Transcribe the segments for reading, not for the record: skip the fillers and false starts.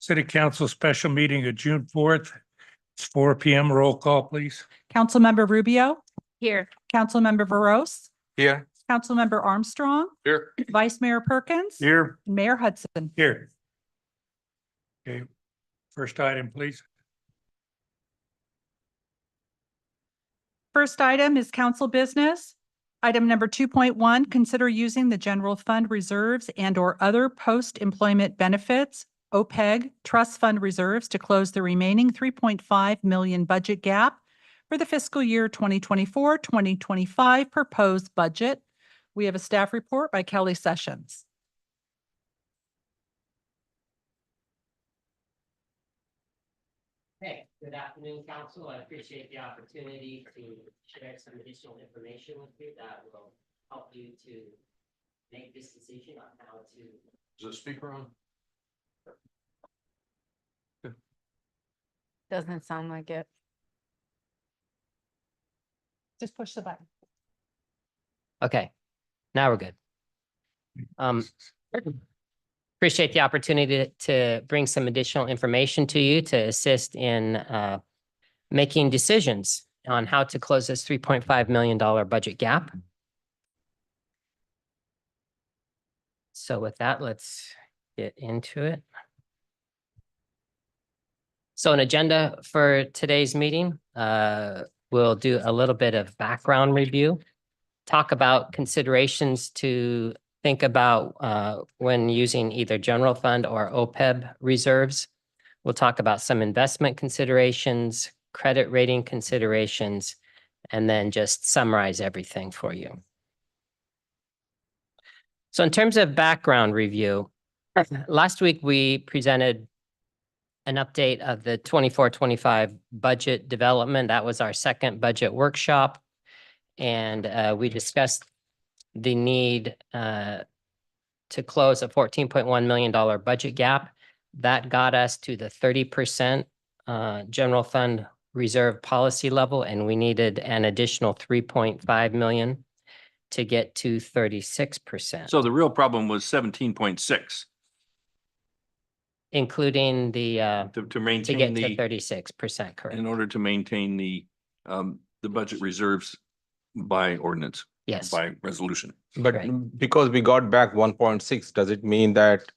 City Council special meeting of June 4th. It's 4 p.m. Roll call, please. Councilmember Rubio, Here. Councilmember Veros, Here. Councilmember Armstrong, Here. Vice Mayor Perkins, Here. Mayor Hudson. Here. Okay, first item, please. First item is council business. Item number 2.1, consider using the general fund reserves and or other post-employment benefits, OPEB, trust fund reserves to close the remaining 3.5 million budget gap for the fiscal year 2024-2025 proposed budget. We have a staff report by Kelly Sessions. Hey, good afternoon, Council. I appreciate the opportunity to share some additional information with you that will help you to make this decision on how to. Is the speaker on? Doesn't sound like it. Just push the button. Okay, now we're good. Appreciate the opportunity to bring some additional information to you to assist in making decisions on how to close this $3.5 million budget gap. So with that, let's get into it. So an agenda for today's meeting, we'll do a little bit of background review, talk about considerations to think about when using either general fund or OPEB reserves. We'll talk about some investment considerations, credit rating considerations, and then just summarize everything for you. So in terms of background review, last week we presented an update of the 24-25 budget development. That was our second budget workshop. And we discussed the need to close a $14.1 million budget gap. That got us to the 30% general fund reserve policy level, and we needed an additional 3.5 million to get to 36%. So the real problem was 17.6 including the to to maintain get to the, 36%, correct? in order to maintain the budget reserves by ordinance, Yes. by resolution. But Right. because we got back 1.6, does it mean that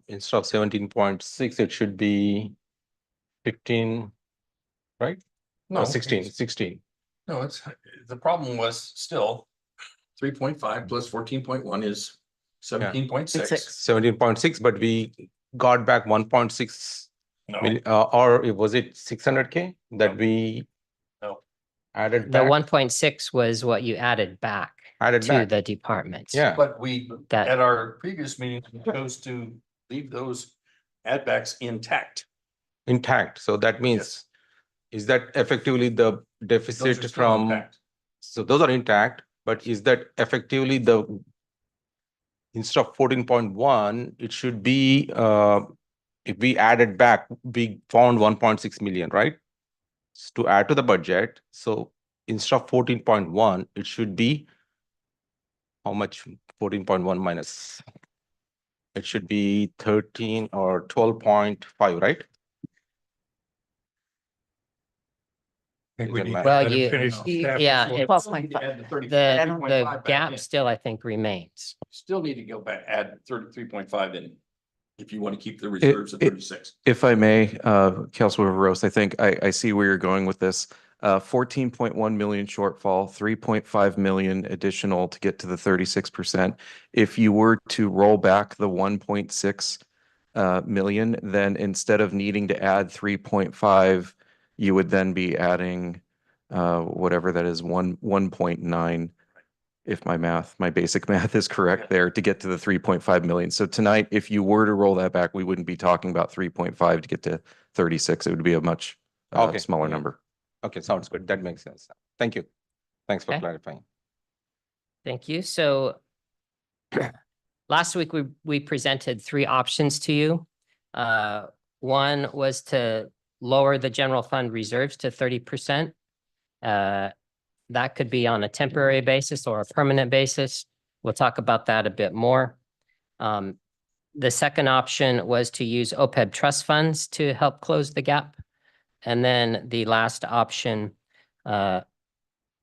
instead of 17.6, it should be 15, right? No, Or 16. No, the problem was still 3.5 plus 14.1 is 17.6. 17.6, but we got back 1.6 No, million, or was it 600K that we No. added The back? 1.6 was what you added back Added to back. the departments. Yeah. but we, That- at our previous meeting, we chose to leave those add backs intact. Intact. So that means, Yes. is that effectively the Those are deficit still from, intact. so those are intact, but is that effectively the, instead of 14.1, it should be, if we added back, we found 1.6 million, right? To add to the budget. So instead of 14.1, it should be how much? 14.1 minus. It should be 13 or 12.5, right? I think we Is it need to math? Well, let him you- finish the you- staff yeah, report. it's- Still need to add the 30 The 3.5 back gap in. still, I think, remains. Still need to go back, add 33.5 in. If you want to keep the reserves at 36. If I may, Councilmember Rose, I think I see where you're going with this. 14.1 million shortfall, 3.5 million additional to get to the 36%. If you were to roll back the 1.6 million, then instead of needing to add 3.5, you would then be adding whatever that is, 1.9. If my basic math is correct there, to get to the 3.5 million. So tonight, if you were to roll that back, we wouldn't be talking about 3.5 to get to 36. It would be a much Okay. smaller Yeah. number. Okay, sounds good. That makes sense. Thank you. Thanks for Okay. clarifying. Thank you. So last week, we presented three options to you. One was to lower the general fund reserves to 30%. That could be on a temporary basis or a permanent basis. We'll talk about that a bit more. The second option was to use OPEB trust funds to help close the gap. And then the last option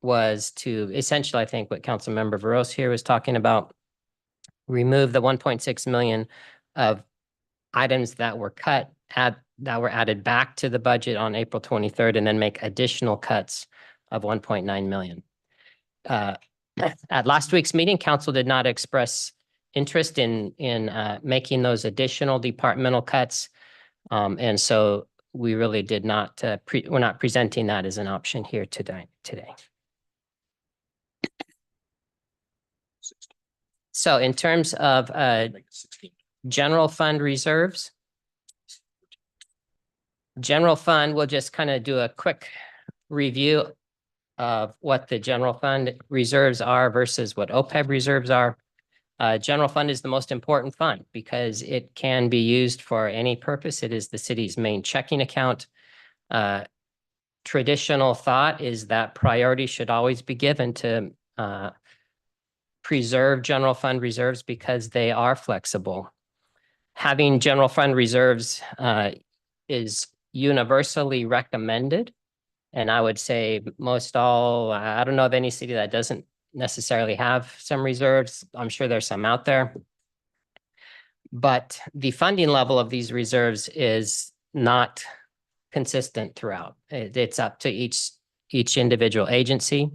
was to essentially, I think what Councilmember Veros here was talking about, remove the 1.6 million of items that were cut, that were added back to the budget on April 23rd, and then make additional cuts of 1.9 million. At last week's meeting, council did not express interest in making those additional departmental cuts. And so we really did not, we're not presenting that as an option here today. So in terms of general fund reserves, general fund, we'll just kind of do a quick review of what the general fund reserves are versus what OPEB reserves are. General fund is the most important fund because it can be used for any purpose. It is the city's main checking account. Traditional thought is that priority should always be given to preserve general fund reserves because they are flexible. Having general fund reserves is universally recommended. And I would say I don't know of any city that doesn't necessarily have some reserves. I'm sure there's some out there. But the funding level of these reserves is not consistent throughout. It's up to each individual agency.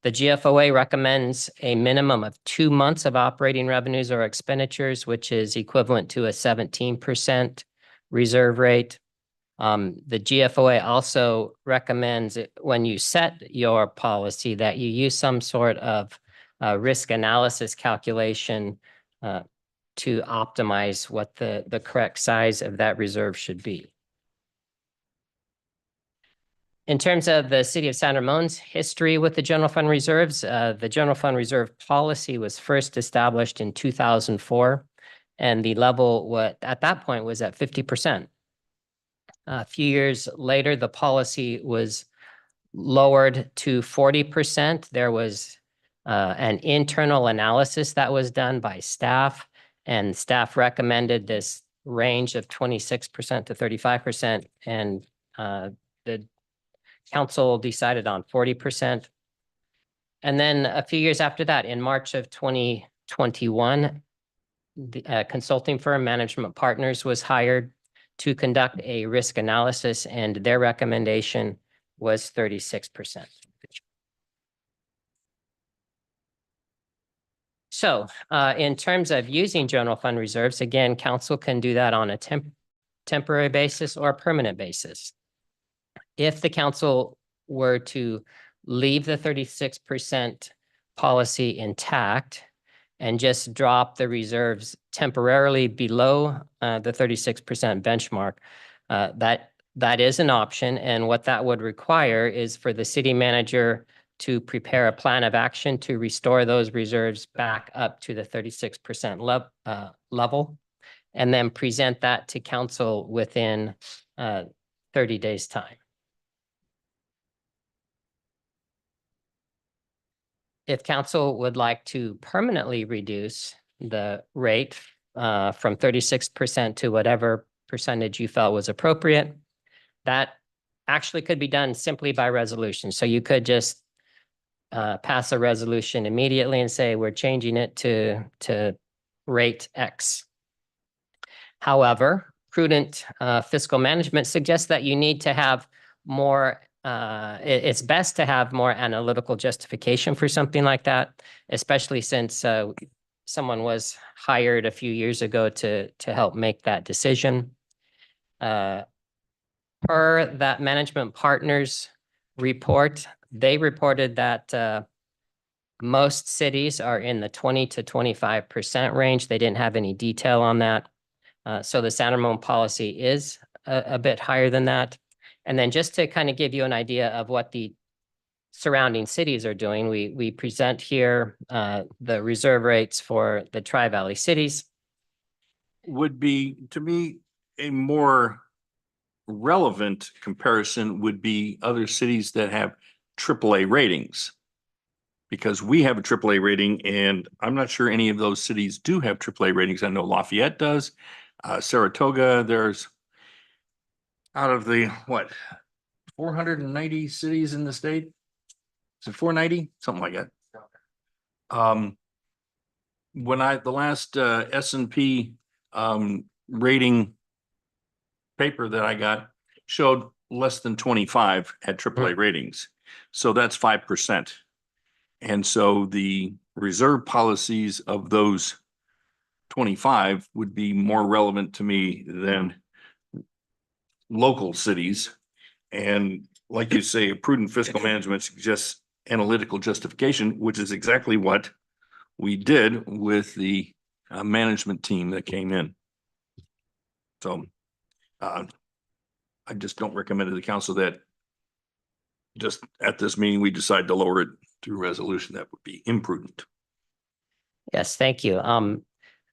The GFOA recommends a minimum of 2 months of operating revenues or expenditures, which is equivalent to a 17% reserve rate. The GFOA also recommends when you set your policy that you use some sort of risk analysis calculation to optimize what the correct size of that reserve should be. In terms of the city of San Ramon's history with the general fund reserves, the general fund reserve policy was first established in 2004, and the level at that point was at 50%. A few years later, the policy was lowered to 40%. There was an internal analysis that was done by staff, and staff recommended this range of 26% to 35%, and the council decided on 40%. And then a few years after that, in March of 2021, the consulting firm Management Partners was hired to conduct a risk analysis, and their recommendation was 36%. So in terms of using general fund reserves, again, council can do that on a temporary basis or a permanent basis. If the council were to leave the 36% policy intact and just drop the reserves temporarily below the 36% benchmark, that is an option. And what that would require is for the city manager to prepare a plan of action to restore those reserves back up to the 36% level, and then present that to council within 30 days' time. If council would like to permanently reduce the rate from 36% to whatever percentage you felt was appropriate, that actually could be done simply by resolution. So you could just pass a resolution immediately and say, we're changing it to rate X. However, prudent fiscal management suggests that you need to have more it's best to have more analytical justification for something like that, especially since someone was hired a few years ago to help make that decision. Per that Management Partners report, they reported that most cities are in the 20 to 25% range. They didn't have any detail on that. So the San Ramon policy is a bit higher than that. And then just to kind of give you an idea of what the surrounding cities are doing, we present here the reserve rates for the Tri-Valley cities. Would be, to me, a more relevant comparison would be other cities that have AAA ratings. because we have a AAA rating and I'm not sure any of those cities do have AAA ratings. I know Lafayette does, Saratoga, there's out of the, what, 490 cities in the state? Is it 490? Something like that. When the last S&P rating paper that I got showed less than 25 had AAA ratings. So that's 5%. And so the reserve policies of those 25 would be more relevant to me than local cities. And like you say, prudent fiscal management suggests analytical justification, which is exactly what we did with the management team that came in. So I just don't recommend to the council that just at this meeting, we decide to lower it through resolution. That would be imprudent. Yes, thank you.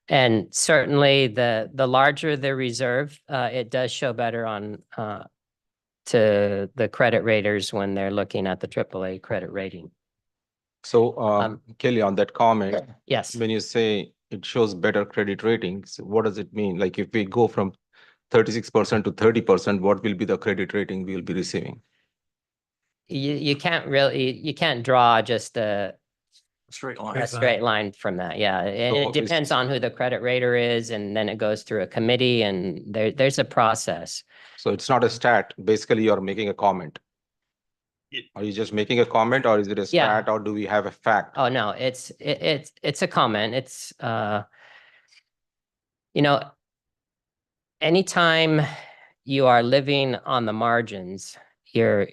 And certainly the larger the reserve, it does show better on to the credit raters when they're looking at the AAA credit rating. So, Um, Kelly, on that comment, Yes. when you say it shows better credit ratings, what does it mean? Like if we go from 36% to 30%, what will be the credit rating we'll be receiving? You can't draw just a Straight line. a straight line from that. Yeah. And So it depends on who the credit rater is, and then it goes through a committee, and there's a process. So it's not a stat. Basically, you're making a comment. Are you just making a comment, or is it a Yeah. stat, or do we have a fact? Oh, no, it's a comment. It's you know, anytime you are living on the margins, your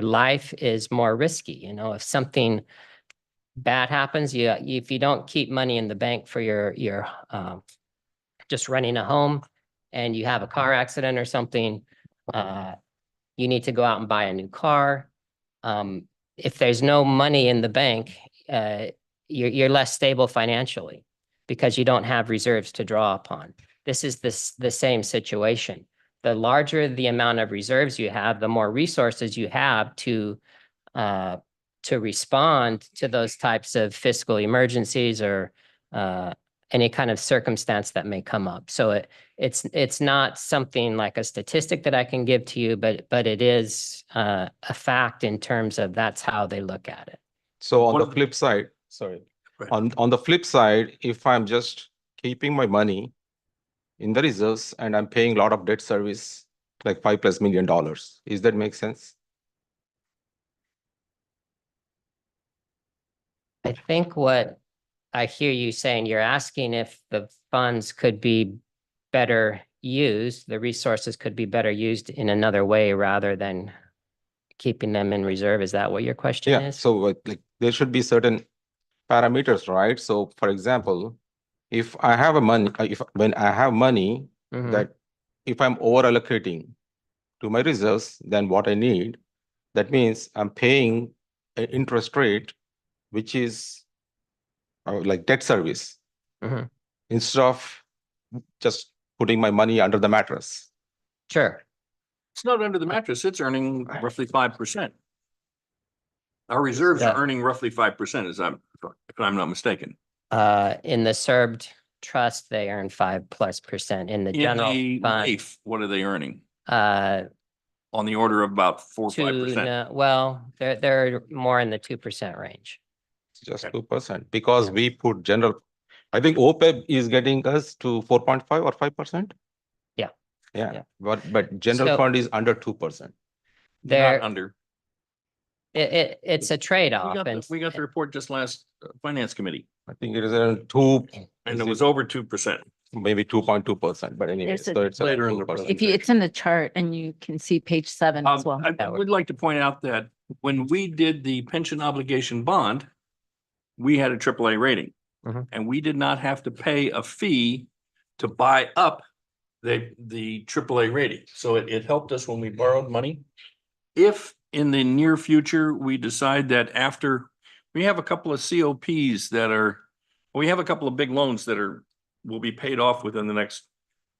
life is more risky. You know, if something bad happens, if you don't keep money in the bank for your just running a home, and you have a car accident or something, you need to go out and buy a new car. If there's no money in the bank, you're less stable financially because you don't have reserves to draw upon. This is the same situation. The larger the amount of reserves you have, the more resources you have to respond to those types of fiscal emergencies or any kind of circumstance that may come up. So it's not something like a statistic that I can give to you, but it is a fact in terms of that's how they look at it. So on One the of flip side, sorry, Go ahead. on the flip side, if I'm just keeping my money in the reserves and I'm paying a lot of debt service, like $5+ million, is that make sense? I think what I hear you saying, you're asking if the funds could be better used, the resources could be better used in another way rather than keeping them in reserve. Is that what your question Yeah, is? so like there should be certain parameters, right? So for example, if I have a money, when I have money Mhm. that if I'm over allocating to my reserves than what I need, that means I'm paying an interest rate, which is like debt service, Mhm. instead of just putting my money under the mattress. Sure. It's not under the mattress. It's earning roughly 5%. Our reserves Yeah. are earning roughly 5%, if I'm not mistaken. In the SERB trust, they earn 5+%. In the In general the fund, life, what are they earning? uh, On the order of about 4 or 5%. well, they're more in the 2% range. It's just Okay. 2%, because we put general, I think OPEB is getting us to 4.5 or 5%. Yeah. Yeah, Yeah. but general So- fund is under 2%. Not They're, under. it's a We trade-off, got and the report just last finance committee, I think it is around 2, and it was over 2%. maybe 2.2%, but anyway, There's a- so it's Later in the 2%. If you, it's in the chart and you can see page 7 as well. I would like to point out that when we did the pension obligation bond, we had a AAA rating. Mhm. And we did not have to pay a fee to buy up the AAA rating. So it helped us when we borrowed money. If in the near future, we decide that after, we have a couple of COPs we have a couple of big loans that will be paid off within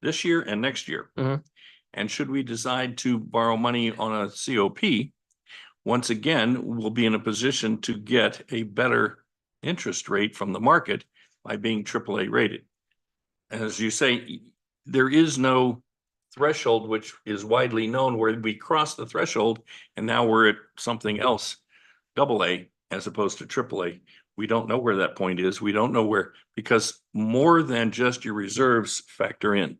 this year and next year. Mhm. And should we decide to borrow money on a COP, once again, we'll be in a position to get a better interest rate from the market by being AAA rated. As you say, there is no threshold which is widely known where we cross the threshold and now we're at something else, AA as opposed to AAA. We don't know where that point is. We don't know where, because more than just your reserves factor in.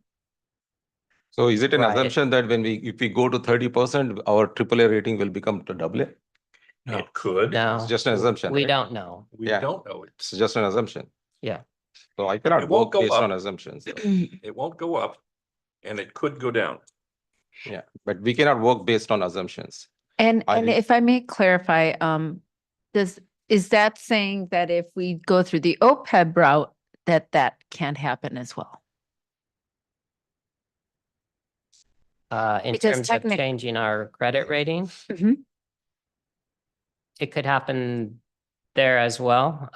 So is it an Right. assumption that if we go to 30%, our AAA rating will become to AA? It could. No. It's just an assumption. We right? don't know. We Yeah. don't know. It's just an assumption. Yeah. So I cannot It won't work go based up. on assumptions. It won't go up and it could go down. Yeah, but we cannot work based on assumptions. And I did- if I may clarify, is that saying that if we go through the OPEB route, that can't happen as well? In Because terms of technic- changing our credit rating, Mhm. it could happen there as well.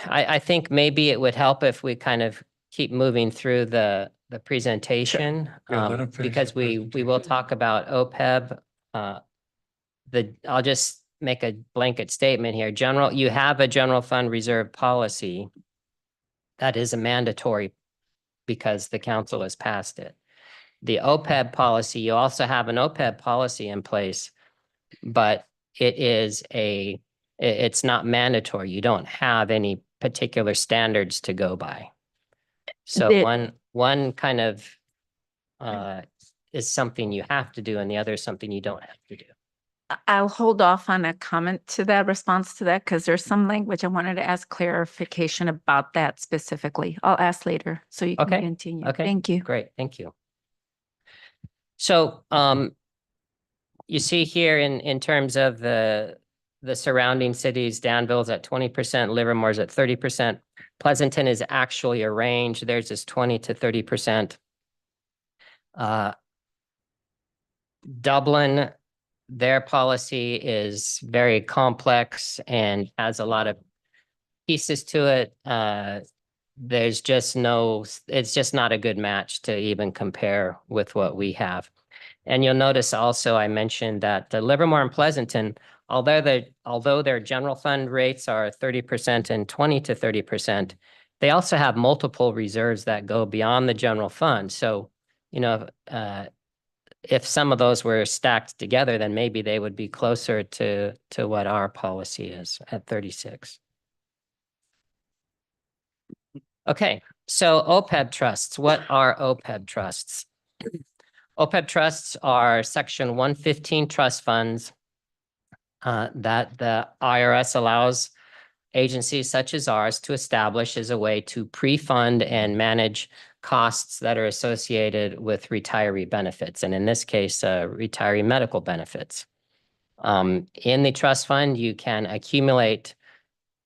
I think maybe it would help if we kind of keep moving through the presentation. Yeah, let 'em finish Because the we will talk about OPEB. I'll just make a blanket statement here. You have a general fund reserve policy. That is a mandatory because the council has passed it. The OPEB policy, you also have an OPEB policy in place, but it's not mandatory. You don't have any particular standards to go by. So The- one kind of is something you have to do and the other is something you don't have to do. I'll hold off on a comment to that, response to that, because there's some language I wanted to ask clarification about that specifically. I'll ask later, so you can Okay, continue. okay. Thank you. Great, thank you. So you see here in terms of the surrounding cities, Danville's at 20%, Livermore's at 30%. Pleasanton is actually a range. Theirs is 20 to 30%. Dublin, their policy is very complex and has a lot of pieces to it. It's just not a good match to even compare with what we have. And you'll notice also, I mentioned that the Livermore and Pleasanton, although their general fund rates are 30% and 20 to 30%, they also have multiple reserves that go beyond the general fund. So, if some of those were stacked together, then maybe they would be closer to what our policy is at 36. Okay, so OPEB trusts. What are OPEB trusts? OPEB trusts are Section 115 trust funds that the IRS allows agencies such as ours to establish as a way to pre-fund and manage costs that are associated with retiree benefits, and in this case, retiree medical benefits. In the trust fund, you can accumulate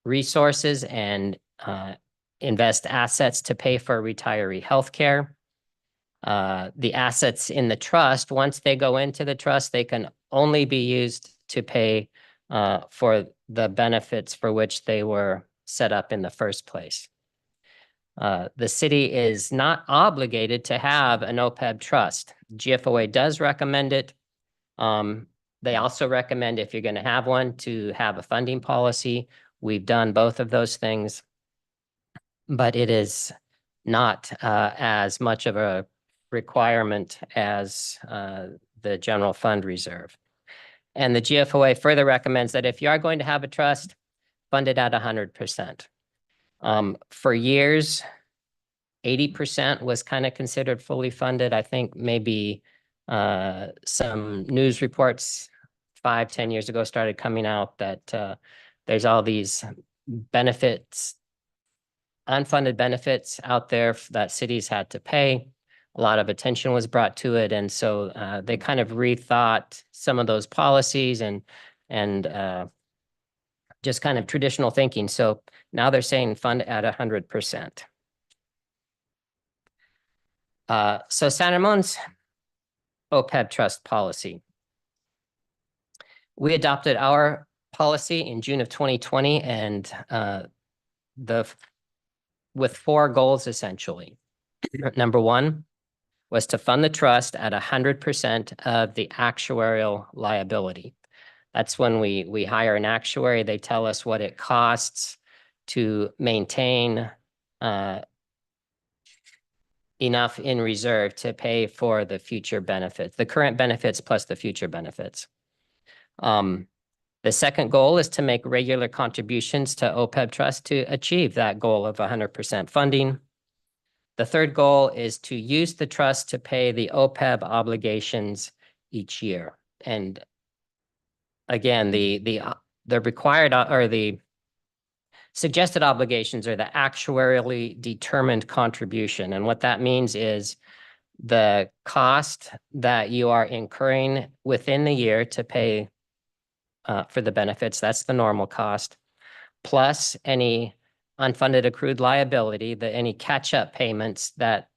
resources and invest assets to pay for retiree healthcare. The assets in the trust, once they go into the trust, they can only be used to pay for the benefits for which they were set up in the first place. The city is not obligated to have an OPEB trust. GFOA does recommend it. They also recommend, if you're going to have one, to have a funding policy. We've done both of those things, but it is not as much of a requirement as the general fund reserve. And the GFOA further recommends that if you are going to have a trust, fund it at 100%. For years, 80% was kind of considered fully funded. I think maybe some news reports 5-10 years ago started coming out that there's all these benefits, unfunded benefits out there that cities had to pay. A lot of attention was brought to it. And so they kind of rethought some of those policies and just kind of traditional thinking. So now they're saying fund at 100%. So San Ramon's OPEB trust policy. We adopted our policy in June of 2020 and with 4 goals essentially. Number 1, was to fund the trust at 100% of the actuarial liability. That's when we hire an actuary, they tell us what it costs to maintain enough in reserve to pay for the future benefits, the current benefits plus the future benefits. The second goal is to make regular contributions to OPEB trust to achieve that goal of 100% funding. The third goal is to use the trust to pay the OPEB obligations each year. And again, the required or the suggested obligations are the actuarially determined contribution. And what that means is the cost that you are incurring within the year to pay for the benefits, that's the normal cost, plus any unfunded accrued liability, any catch-up payments that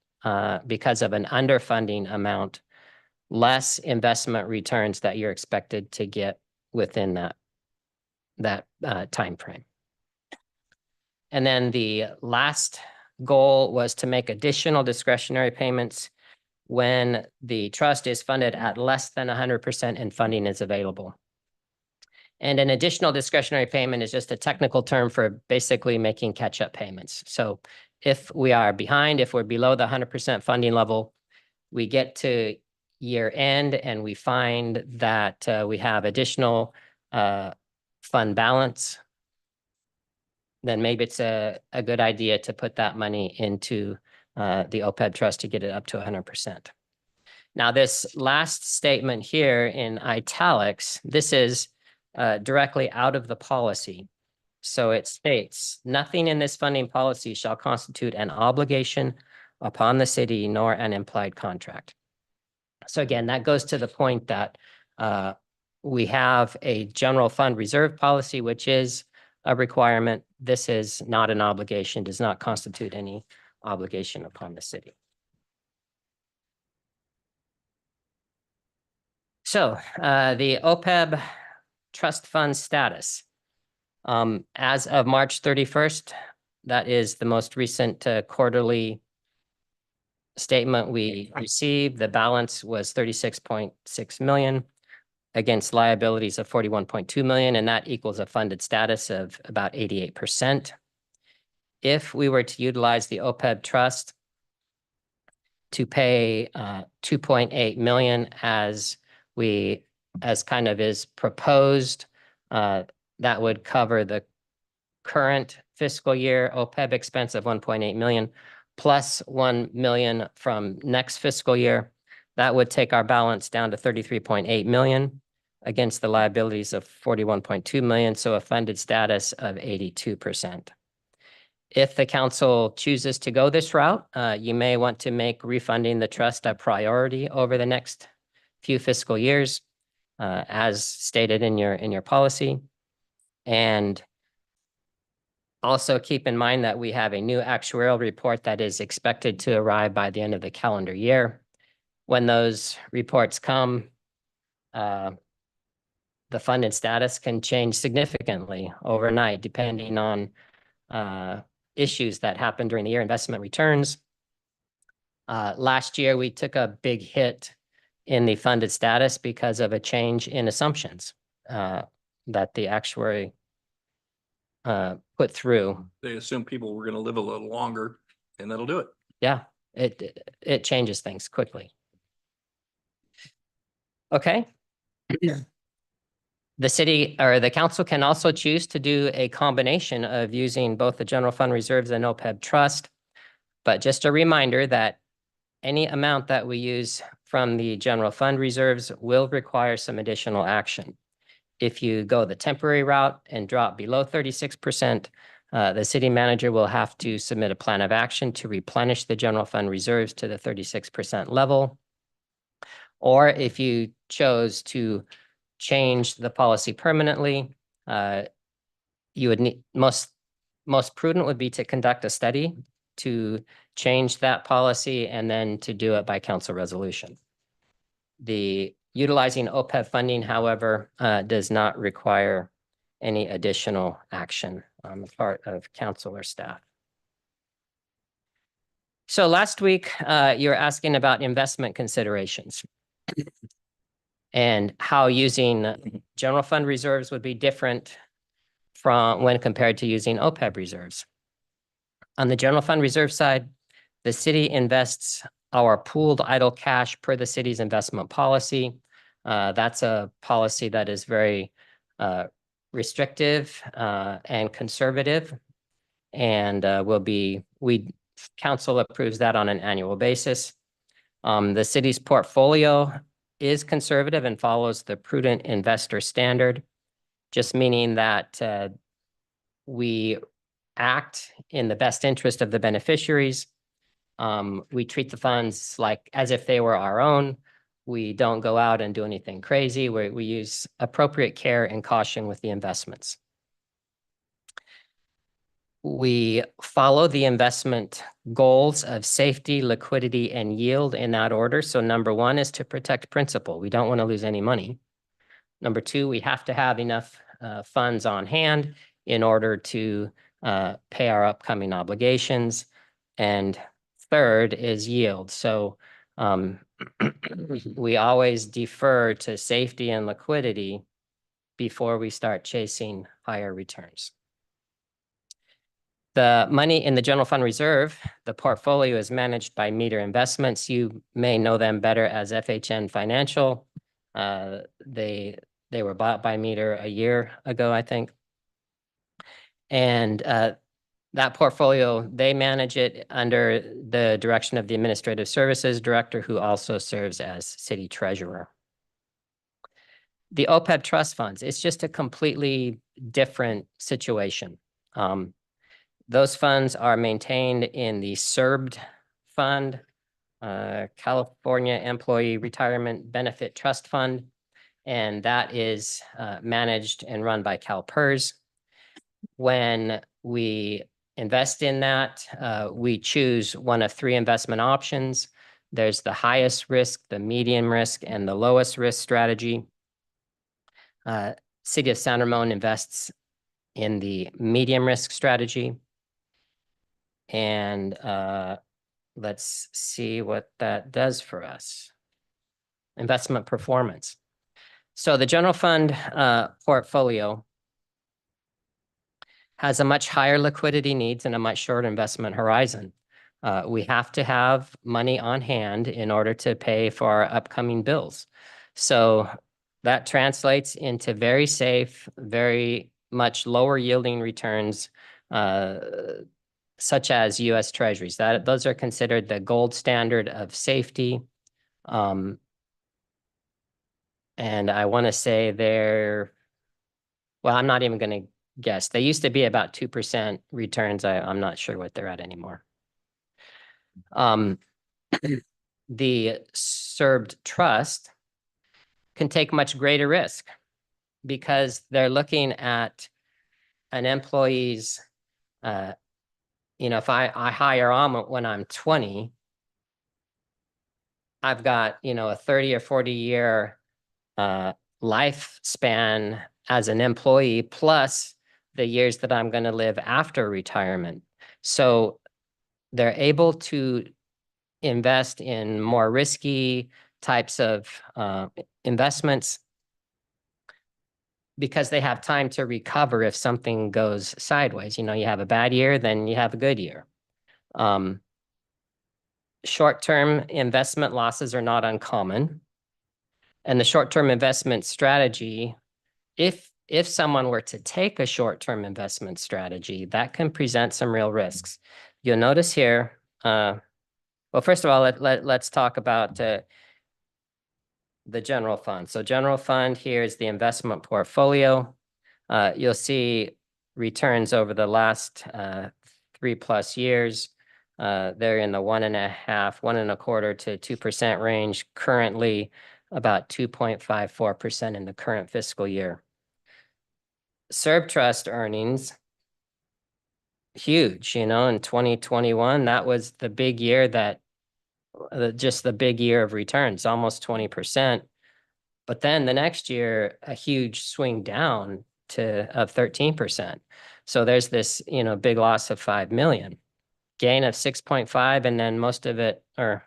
because of an underfunding amount, less investment returns that you're expected to get within that time frame. And then the last goal was to make additional discretionary payments when the trust is funded at less than 100% and funding is available. And an additional discretionary payment is just a technical term for basically making catch-up payments. So if we are behind, if we're below the 100% funding level, we get to year end and we find that we have additional fund balance, then maybe it's a good idea to put that money into the OPEB trust to get it up to 100%. Now, this last statement here in italics, this is directly out of the policy. So it states, nothing in this funding policy shall constitute an obligation upon the city nor an implied contract. So again, that goes to the point that we have a general fund reserve policy, which is a requirement. This is not an obligation, does not constitute any obligation upon the city. So the OPEB trust fund status. As of March 31st, that is the most recent quarterly statement we received. The balance was 36.6 million against liabilities of 41.2 million, and that equals a funded status of about 88%. If we were to utilize the OPEB trust to pay 2.8 million as kind of is proposed, that would cover the current fiscal year OPEB expense of 1.8 million plus 1 million from next fiscal year. That would take our balance down to 33.8 million against the liabilities of 41.2 million, so a funded status of 82%. If the council chooses to go this route, you may want to make refunding the trust a priority over the next few fiscal years, as stated in your policy. And also keep in mind that we have a new actuarial report that is expected to arrive by the end of the calendar year. When those reports come, the funded status can change significantly overnight, depending on issues that happen during the year, investment returns. Last year, we took a big hit in the funded status because of a change in assumptions that the actuary put through. They assume people were going to live a little longer, and that'll do it. Yeah, it changes things quickly. Okay. The city or the council can also choose to do a combination of using both the general fund reserves and OPEB trust. But just a reminder that any amount that we use from the general fund reserves will require some additional action. If you go the temporary route and drop below 36%, the city manager will have to submit a plan of action to replenish the general fund reserves to the 36% level. Or if you chose to change the policy permanently, you would need most prudent would be to conduct a study to change that policy and then to do it by council resolution. The utilizing OPEB funding, however, does not require any additional action on the part of council or staff. So last week, you were asking about investment considerations and how using general fund reserves would be different from when compared to using OPEB reserves. On the general fund reserve side, the city invests our pooled idle cash per the city's investment policy. That's a policy that is very restrictive and conservative, and council approves that on an annual basis. The city's portfolio is conservative and follows the prudent investor standard, just meaning that we act in the best interest of the beneficiaries. We treat the funds like as if they were our own. We don't go out and do anything crazy. We use appropriate care and caution with the investments. We follow the investment goals of safety, liquidity, and yield in that order. So number one is to protect principal. We don't want to lose any money. Number two, we have to have enough funds on hand in order to pay our upcoming obligations. And third is yield. So we always defer to safety and liquidity before we start chasing higher returns. The money in the general fund reserve, the portfolio is managed by Meter Investments. You may know them better as FHN Financial. They were bought by Meter a year ago, I think. And that portfolio, they manage it under the direction of the Administrative Services Director, who also serves as City Treasurer. The OPEB trust funds, it's just a completely different situation. Those funds are maintained in the CERB fund, California Employee Retirement Benefit Trust Fund, and that is managed and run by CalPERS. When we invest in that, we choose one of three investment options. There's the highest risk, the medium risk, and the lowest risk strategy. City of San Ramon invests in the medium risk strategy. And let's see what that does for us. Investment performance. So the general fund portfolio has a much higher liquidity needs and a much shorter investment horizon. We have to have money on hand in order to pay for our upcoming bills. So that translates into very safe, very much lower yielding returns, such as U.S. Treasuries. Those are considered the gold standard of safety. And I want to say well, I'm not even going to guess. They used to be about 2% returns. I'm not sure what they're at anymore. The CERB trust can take much greater risk because they're looking at an employee's if I hire on when I'm 20, I've got, a 30 or 40 year lifespan as an employee, plus the years that I'm going to live after retirement. So they're able to invest in more risky types of investments because they have time to recover if something goes sideways. You have a bad year, then you have a good year. Short-term investment losses are not uncommon. And the short-term investment strategy, if someone were to take a short-term investment strategy, that can present some real risks. You'll notice here, well, first of all, let's talk about the general fund. So general fund here is the investment portfolio. You'll see returns over the last 3+ years. They're in the 1.5, 1.25 to 2% range. Currently, about 2.54% in the current fiscal year. CERB trust earnings, huge. In 2021, that was the big year just the big year of returns, almost 20%. But then the next year, a huge swing down of 13%. So there's this, big loss of $5 million. gain of 6.5, and then most of it, or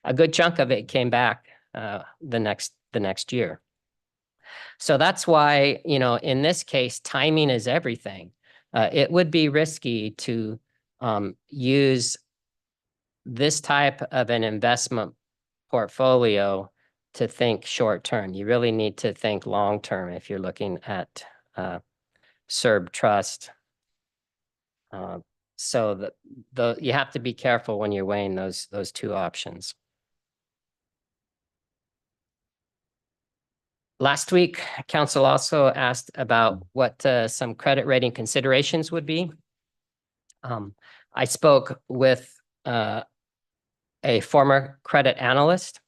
a good chunk of it came back the next year. So that's why, you know, in this case, timing is everything. It would be risky to use this type of an investment portfolio to think short term. You really need to think long term if you're looking at CERB trust. So you have to be careful when you're weighing those two options. Last week, council also asked about what some credit rating considerations would be. I spoke with a former credit analyst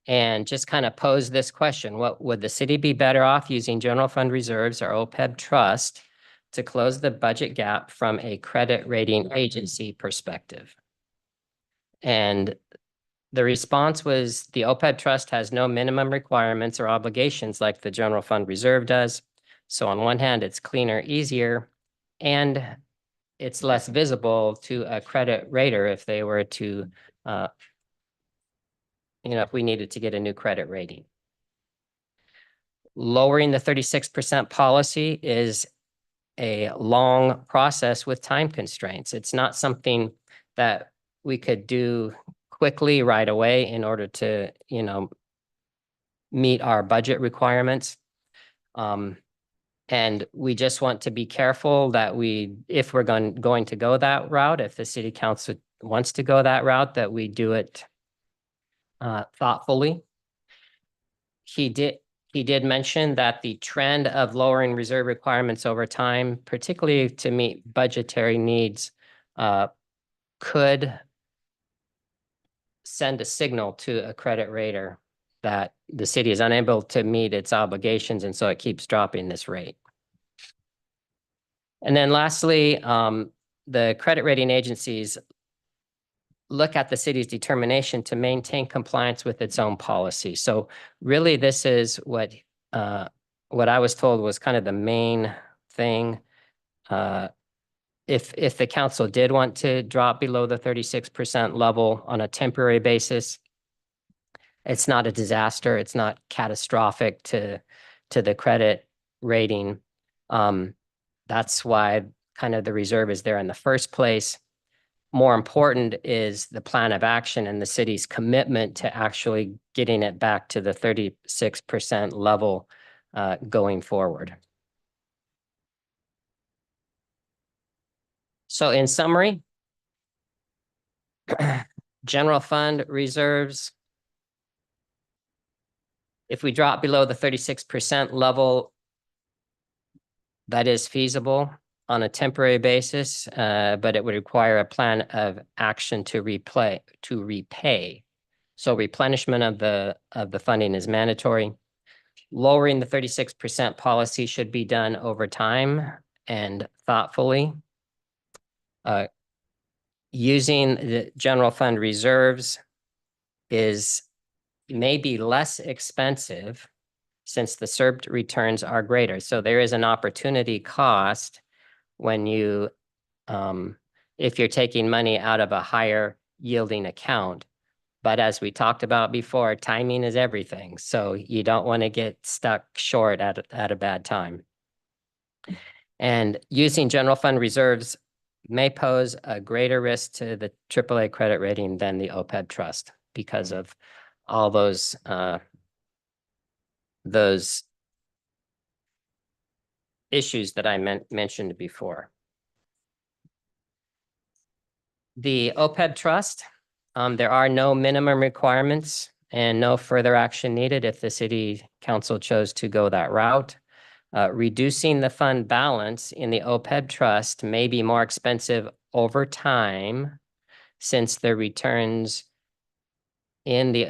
and just kind of posed this question: what would the city be better off using general fund reserves or OPEB trust to close the budget gap from a credit rating agency perspective? And the response was the OPEB trust has no minimum requirements or obligations like the general fund reserve does. So on one hand, it's cleaner, easier, and it's less visible to a credit rater if they were to, if we needed to get a new credit rating. Lowering the 36% policy is a long process with time constraints. It's not something that we could do quickly right away in order to, meet our budget requirements. And we just want to be careful that if we're going to go that route, if the city council wants to go that route, that we do it thoughtfully. He did mention that the trend of lowering reserve requirements over time, particularly to meet budgetary needs, could send a signal to a credit rater that the city is unable to meet its obligations, and so it keeps dropping this rate. And then lastly, the credit rating agencies look at the city's determination to maintain compliance with its own policy. So really, this is what I was told was kind of the main thing. If the council did want to drop below the 36% level on a temporary basis, it's not a disaster. It's not catastrophic to the credit rating. That's why kind of the reserve is there in the first place. More important is the plan of action and the city's commitment to actually getting it back to the 36% level going forward. So in summary, general fund reserves, if we drop below the 36% level, that is feasible on a temporary basis, but it would require a plan of action to repay. So replenishment of the funding is mandatory. Lowering the 36% policy should be done over time and thoughtfully. Using the general fund reserves may be less expensive since the CERB returns are greater. So there is an opportunity cost when you, if you're taking money out of a higher yielding account. But as we talked about before, timing is everything. So you don't want to get stuck short at a bad time. And using general fund reserves may pose a greater risk to the AAA credit rating than the OPEB trust because of all those issues that I mentioned before. The OPEB trust, there are no minimum requirements and no further action needed if the city council chose to go that route. Reducing the fund balance in the OPEB trust may be more expensive over time since the returns in the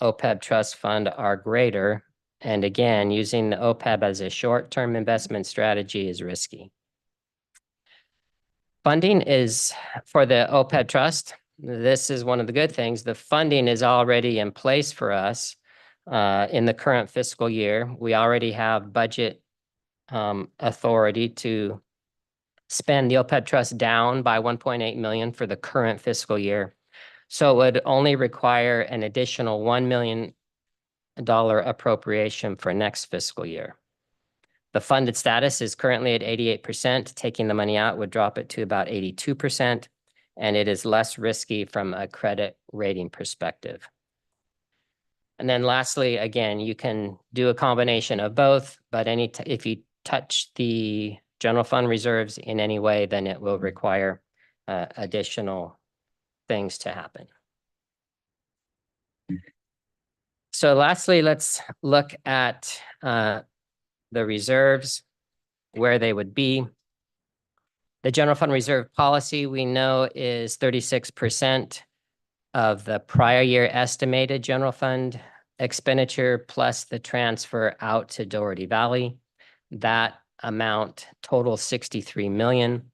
OPEB trust fund are greater. And again, using the OPEB as a short-term investment strategy is risky. Funding is for the OPEB trust. This is one of the good things. The funding is already in place for us in the current fiscal year. We already have budget authority to spend the OPEB trust down by 1.8 million for the current fiscal year. So it would only require an additional $1 million appropriation for next fiscal year. The funded status is currently at 88%. Taking the money out would drop it to about 82%, and it is less risky from a credit rating perspective. And then lastly, again, you can do a combination of both, but if you touch the general fund reserves in any way, then it will require additional things to happen. So lastly, let's look at the reserves, where they would be. The general fund reserve policy, we know, is 36% of the prior year estimated general fund expenditure plus the transfer out to Doherty Valley. That amount totals 63 million.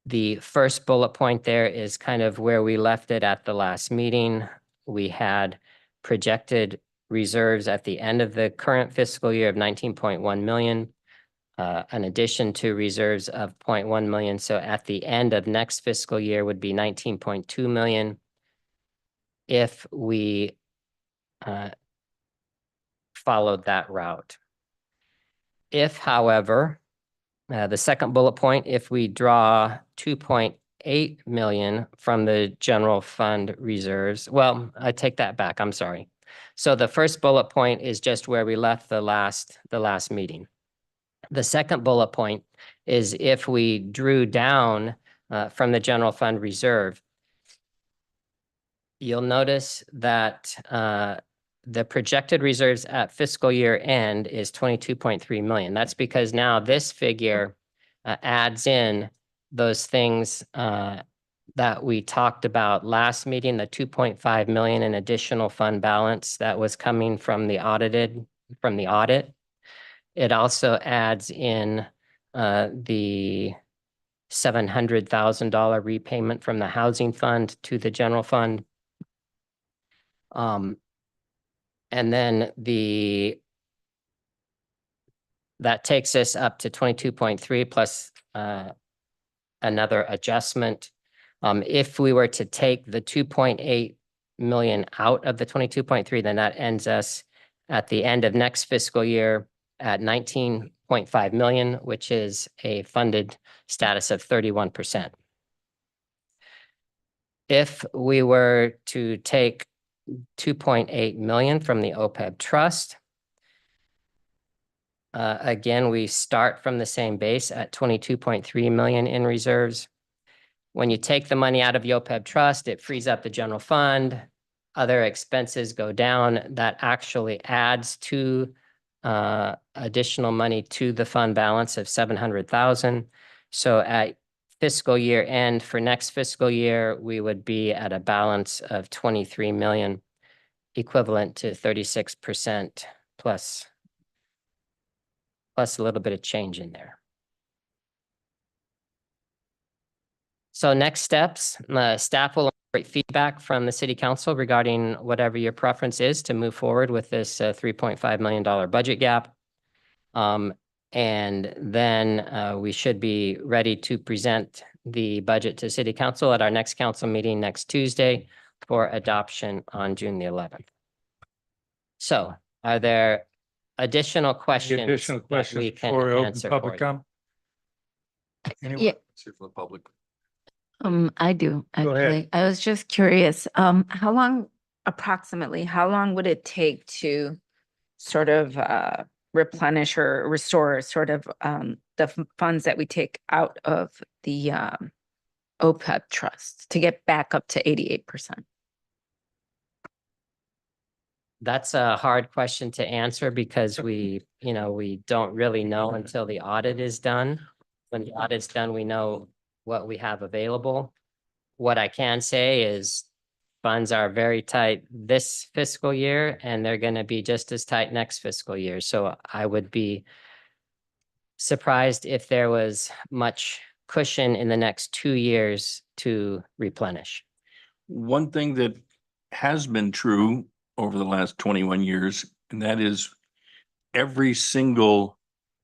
The first bullet point there is kind of where we left it at the last meeting. We had projected reserves at the end of the current fiscal year of 19.1 million. An addition to reserves of 0.1 million. So at the end of next fiscal year would be 19.2 million. If we followed that route. If, however, the second bullet point, if we draw 2.8 million from the general fund reserves, well, I take that back, I'm sorry. So the first bullet point is just where we left the last meeting. The second bullet point is if we drew down from the general fund reserve, you'll notice that the projected reserves at fiscal year end is 22.3 million. That's because now this figure adds in those things that we talked about last meeting, the 2.5 million in additional fund balance that was coming from the audit. It also adds in the $700,000 repayment from the housing fund to the general fund. And then that takes us up to 22.3 plus another adjustment. If we were to take the 2.8 million out of the 22.3, then that ends us at the end of next fiscal year at 19.5 million, which is a funded status of 31%. If we were to take 2.8 million from the OPEB trust, again, we start from the same base at 22.3 million in reserves. When you take the money out of the OPEB trust, it frees up the general fund. Other expenses go down. That actually adds to additional money to the fund balance of 700,000. So at fiscal year end for next fiscal year, we would be at a balance of 23 million, equivalent to 36% plus a little bit of change in there. So next steps, staff will incorporate feedback from the city council regarding whatever your preference is to move forward with this $3.5 million budget gap. And then we should be ready to present the budget to city council at our next council meeting next Tuesday for adoption on June the 11th. So are there additional questions? Additional that questions we can before we open answer public for you? comment? Anyone? Yeah. Let's hear from the public. I do, Go ahead. actually. I was just curious, approximately, how long would it take to sort of replenish or restore sort of the funds that we take out of the OPEB trust to get back up to 88%? That's a hard question to answer because we don't really know until the audit is done. When the audit's done, we know what we have available. What I can say is funds are very tight this fiscal year, and they're going to be just as tight next fiscal year. So I would be surprised if there was much cushion in the next 2 years to replenish. One thing that has been true over the last 21 years, and that is every single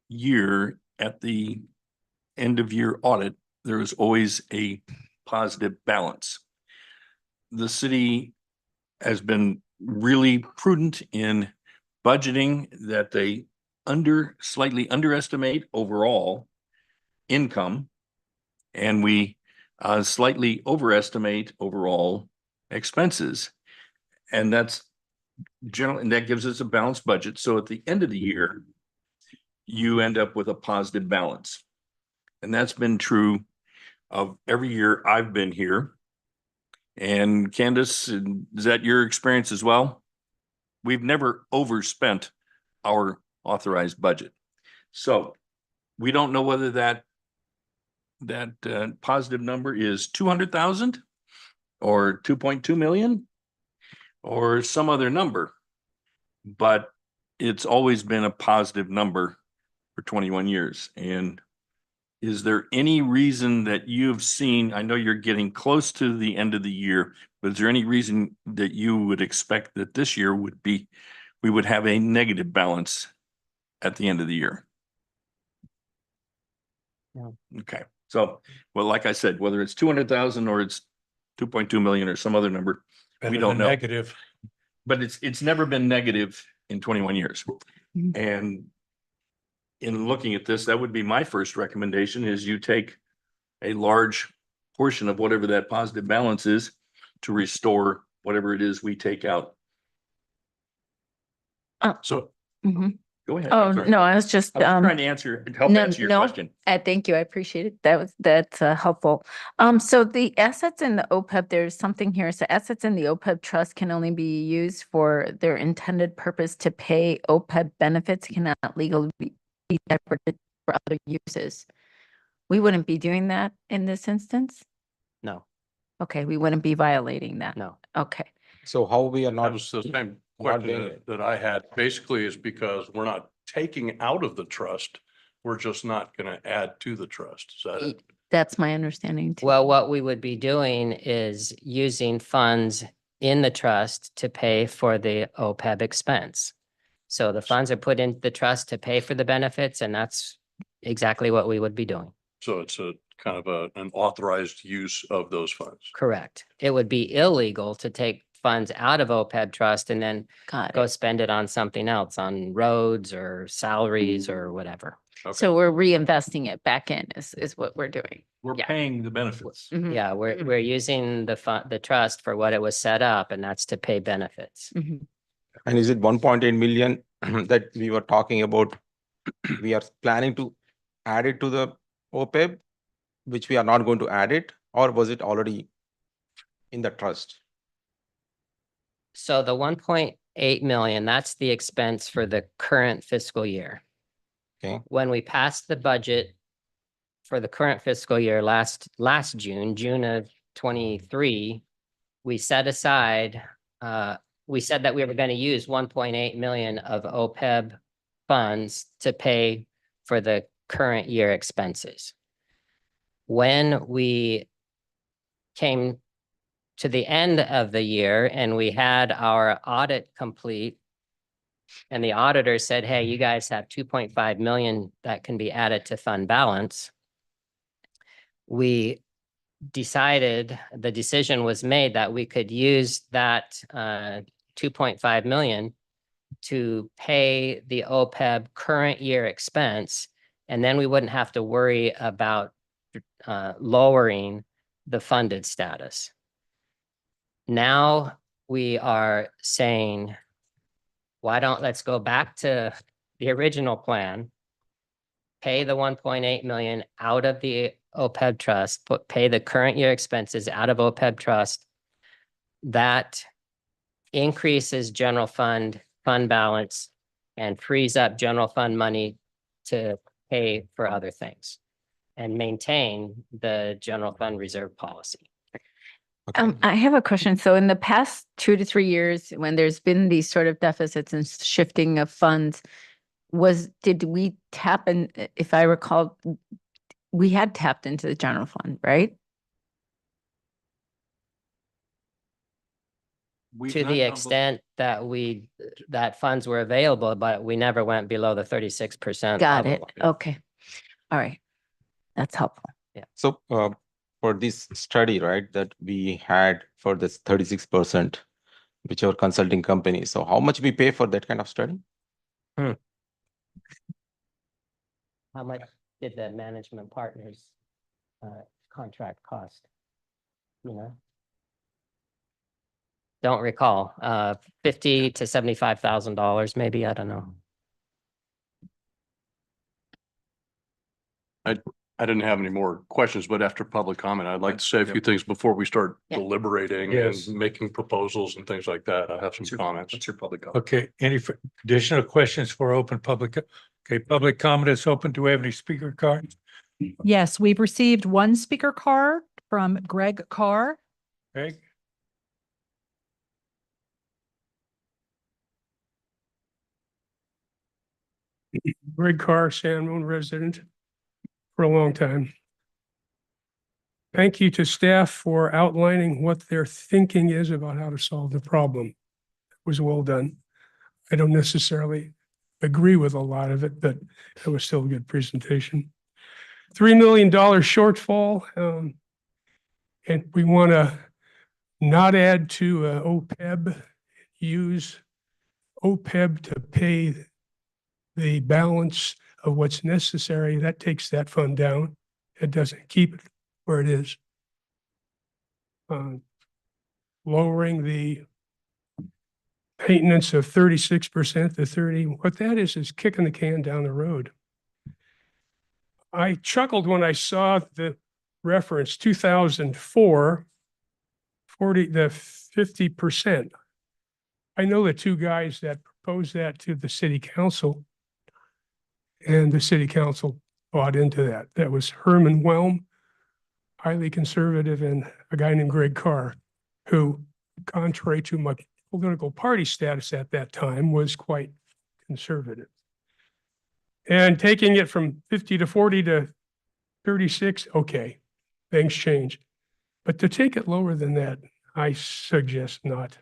year at the end of year audit, there is always a positive balance. The city has been really prudent in budgeting that they slightly underestimate overall income. And we slightly overestimate overall expenses. And that's generally, and that gives us a balanced budget. So at the end of the year, you end up with a positive balance. And that's been true of every year I've been here. And Candace, is that your experience as well? We've never overspent our authorized budget. So we don't know whether that positive number is 200,000 or 2.2 million or some other number, but it's always been a positive number for 21 years. And is there any reason that you've seen, I know you're getting close to the end of the year, but is there any reason that you would expect that this year we would have a negative balance at the end of the year? No. Okay, so, well, like I said, whether it's 200,000 or it's 2.2 million or some other number, we don't know. Negative. But it's never been negative in 21 years. Mhm. And in looking at this, that would be my first recommendation is you take a large portion of whatever that positive balance is to restore whatever it is we take out. So Mhm. Go ahead. Oh, Sorry. no, I was just, I was trying to help no, answer your no. question. Thank you. I appreciate it. That's helpful. So the assets in the OPEB, there's something here. So assets in the OPEB trust can only be used for their intended purpose to pay OPEB benefits, cannot legally be diverted for other uses. We wouldn't be doing that in this instance? No, Okay, we wouldn't be violating that. no. Okay. So how we are That not, was the same not question doing it. that I had. Basically is because we're not taking out of the trust. We're just not going to add to the trust. Is that it? That's my understanding too. Well, what we would be doing is using funds in the trust to pay for the OPEB expense. So the funds are put into the trust to pay for the benefits, and that's exactly what we would be doing. So it's a kind of an authorized use of those funds. Correct. It would be illegal to take funds out of OPEB trust and then Got go it. spend it on something else, on roads or salaries or whatever. Okay. So we're reinvesting it back in is what we're doing. We're Yeah. paying the benefits. Mhm. Yeah, we're using the trust for what it was set up, and that's to pay benefits. Mhm. and is it 1.8 million that we were talking about? We are planning to add it to the OPEB, which we are not going to add it, or was it already in the trust? So the 1.8 million, that's the expense for the current fiscal year. Okay. When we passed the budget for the current fiscal year last June of 23, we set aside, we said that we were going to use 1.8 million of OPEB funds to pay for the current year expenses. When we came to the end of the year and we had our audit complete, and the auditor said, hey, you guys have 2.5 million that can be added to fund balance. We decided, the decision was made that we could use that 2.5 million to pay the OPEB current year expense, and then we wouldn't have to worry about lowering the funded status. Now we are saying, let's go back to the original plan, pay the 1.8 million out of the OPEB trust, pay the current year expenses out of OPEB trust. That increases general fund balance and frees up general fund money to pay for other things and maintain the general fund reserve policy. I have a question. So in the past 2 to 3 years, when there's been these sort of deficits and shifting of funds, did we tap in, if I recall, we had tapped into the general fund, right? We've To not the gone extent that funds were available, but we never went below the 36%. Got level. it. Okay. All right. that's helpful. So for this study, right, that we had for this 36%, whichever consulting company, so how much we pay for that kind of study? How much did the management partners contract cost? You know? Don't recall, $50,000 to $75,000, maybe, I don't know. I didn't have any more questions, but after public comment, I'd like to say a few things before we start Yeah. deliberating Yes. and making proposals and things like that. I have some comments. What's your public comment? Okay, any additional questions for open public? Okay, public comment is open. Do we have any speaker cards? Yes, we've received one speaker card from Greg Carr. Okay, Greg Carr, San Moon resident for a long time. Thank you to staff for outlining what their thinking is about how to solve the problem. It was well done. I don't necessarily agree with a lot of it, but it was still a good presentation. $3 million shortfall. And we want to not add to OPEB, use OPEB to pay the balance of what's necessary. That takes that fund down. It doesn't keep it where it is. Lowering the maintenance of 36% to 30. What that is kicking the can down the road. I chuckled when I saw the reference 2004, the 50%. I know the two guys that proposed that to the city council, and the city council bought into that. That was Herman Whelm, highly conservative, and a guy named Greg Carr, who, contrary to my political party status at that time, was quite conservative. And taking it from 50 to 40 to 36, okay, things change. But to take it lower than that, I suggest not.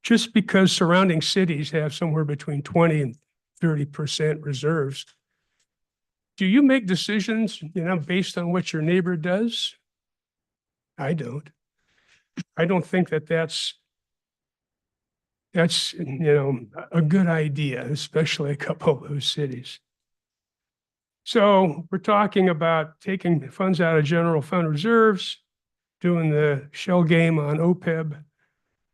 Just because surrounding cities have somewhere between 20 and 30% reserves, do you make decisions, based on what your neighbor does? I don't. I don't think that that's a good idea, especially a couple of those cities. So we're talking about taking funds out of general fund reserves, doing the shell game on OPEB.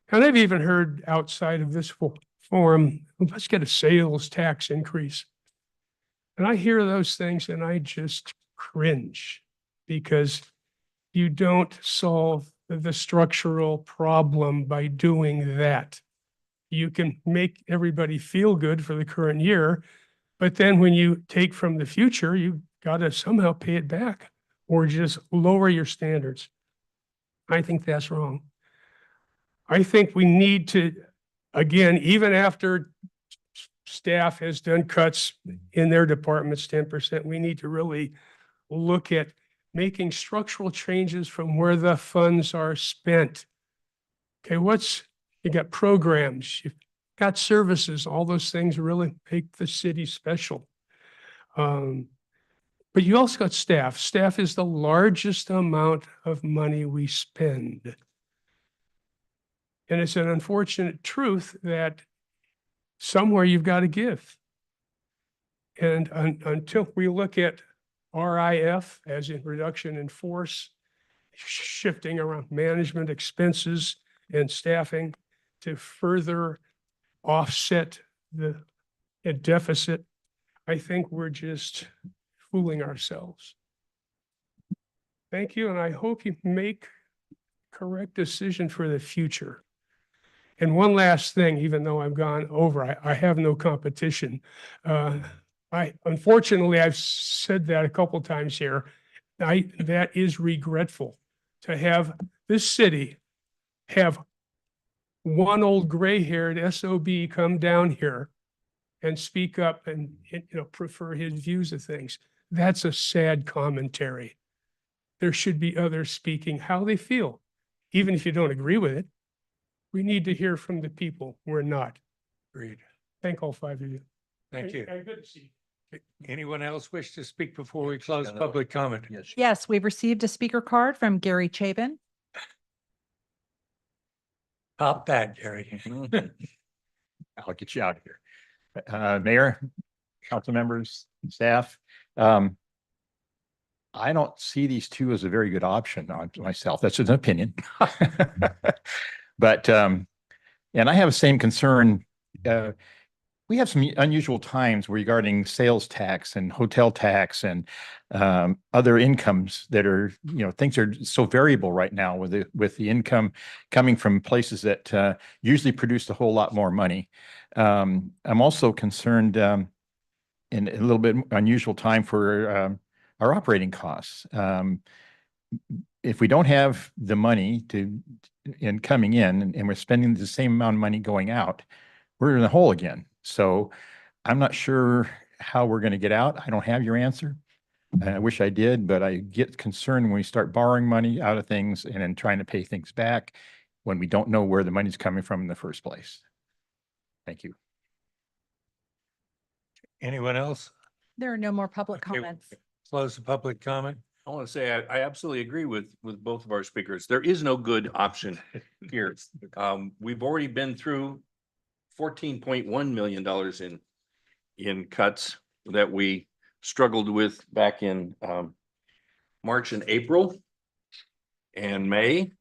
And I've even heard outside of this forum, let's get a sales tax increase. And I hear those things and I just cringe, because you don't solve the structural problem by doing that. You can make everybody feel good for the current year, but then when you take from the future, you got to somehow pay it back or just lower your standards. I think that's wrong. I think we need to, again, even after staff has done cuts in their departments, 10%, we need to really look at making structural changes from where the funds are spent. Okay, you got programs, you've got services, all those things really make the city special. But you also got staff. Staff is the largest amount of money we spend. And it's an unfortunate truth that somewhere you've got to give. And until we look at RIF, as in reduction in force, shifting around management expenses and staffing to further offset the deficit, I think we're just fooling ourselves. Thank you, and I hope you make correct decision for the future. And one last thing, even though I've gone over, I have no competition. Unfortunately, I've said that a couple times here. That is regretful, to have this city have one old gray-haired SOB come down here and speak up and prefer his views of things. That's a sad commentary. There should be others speaking how they feel, even if you don't agree with it. We need to hear from the people. We're not. agreed. Thank all five of you. Thank you. And good to see you. Anyone else wish to speak before we close public comment? Yes. Yes, we've received a speaker card from Gary Chabin. Pop that, Gary. I'll get you out of here. Mayor, council members, staff. I don't see these two as a very good option on myself. That's an opinion. But, and I have the same concern. We have some unusual times regarding sales tax and hotel tax and other incomes that are, things are so variable right now with the income coming from places that usually produce a whole lot more money. I'm also concerned in a little bit unusual time for our operating costs. If we don't have the money coming in and we're spending the same amount of money going out, we're in the hole again. So I'm not sure how we're going to get out. I don't have your answer. I wish I did, but I get concerned when we start borrowing money out of things and then trying to pay things back when we don't know where the money's coming from in the first place. Thank you. Anyone else? There are no more public Okay, comments. Close the public comment. I want to say, I absolutely agree with both of our speakers. There is no good option here. We've already been through $14.1 million in cuts that we struggled with back in March and April and May.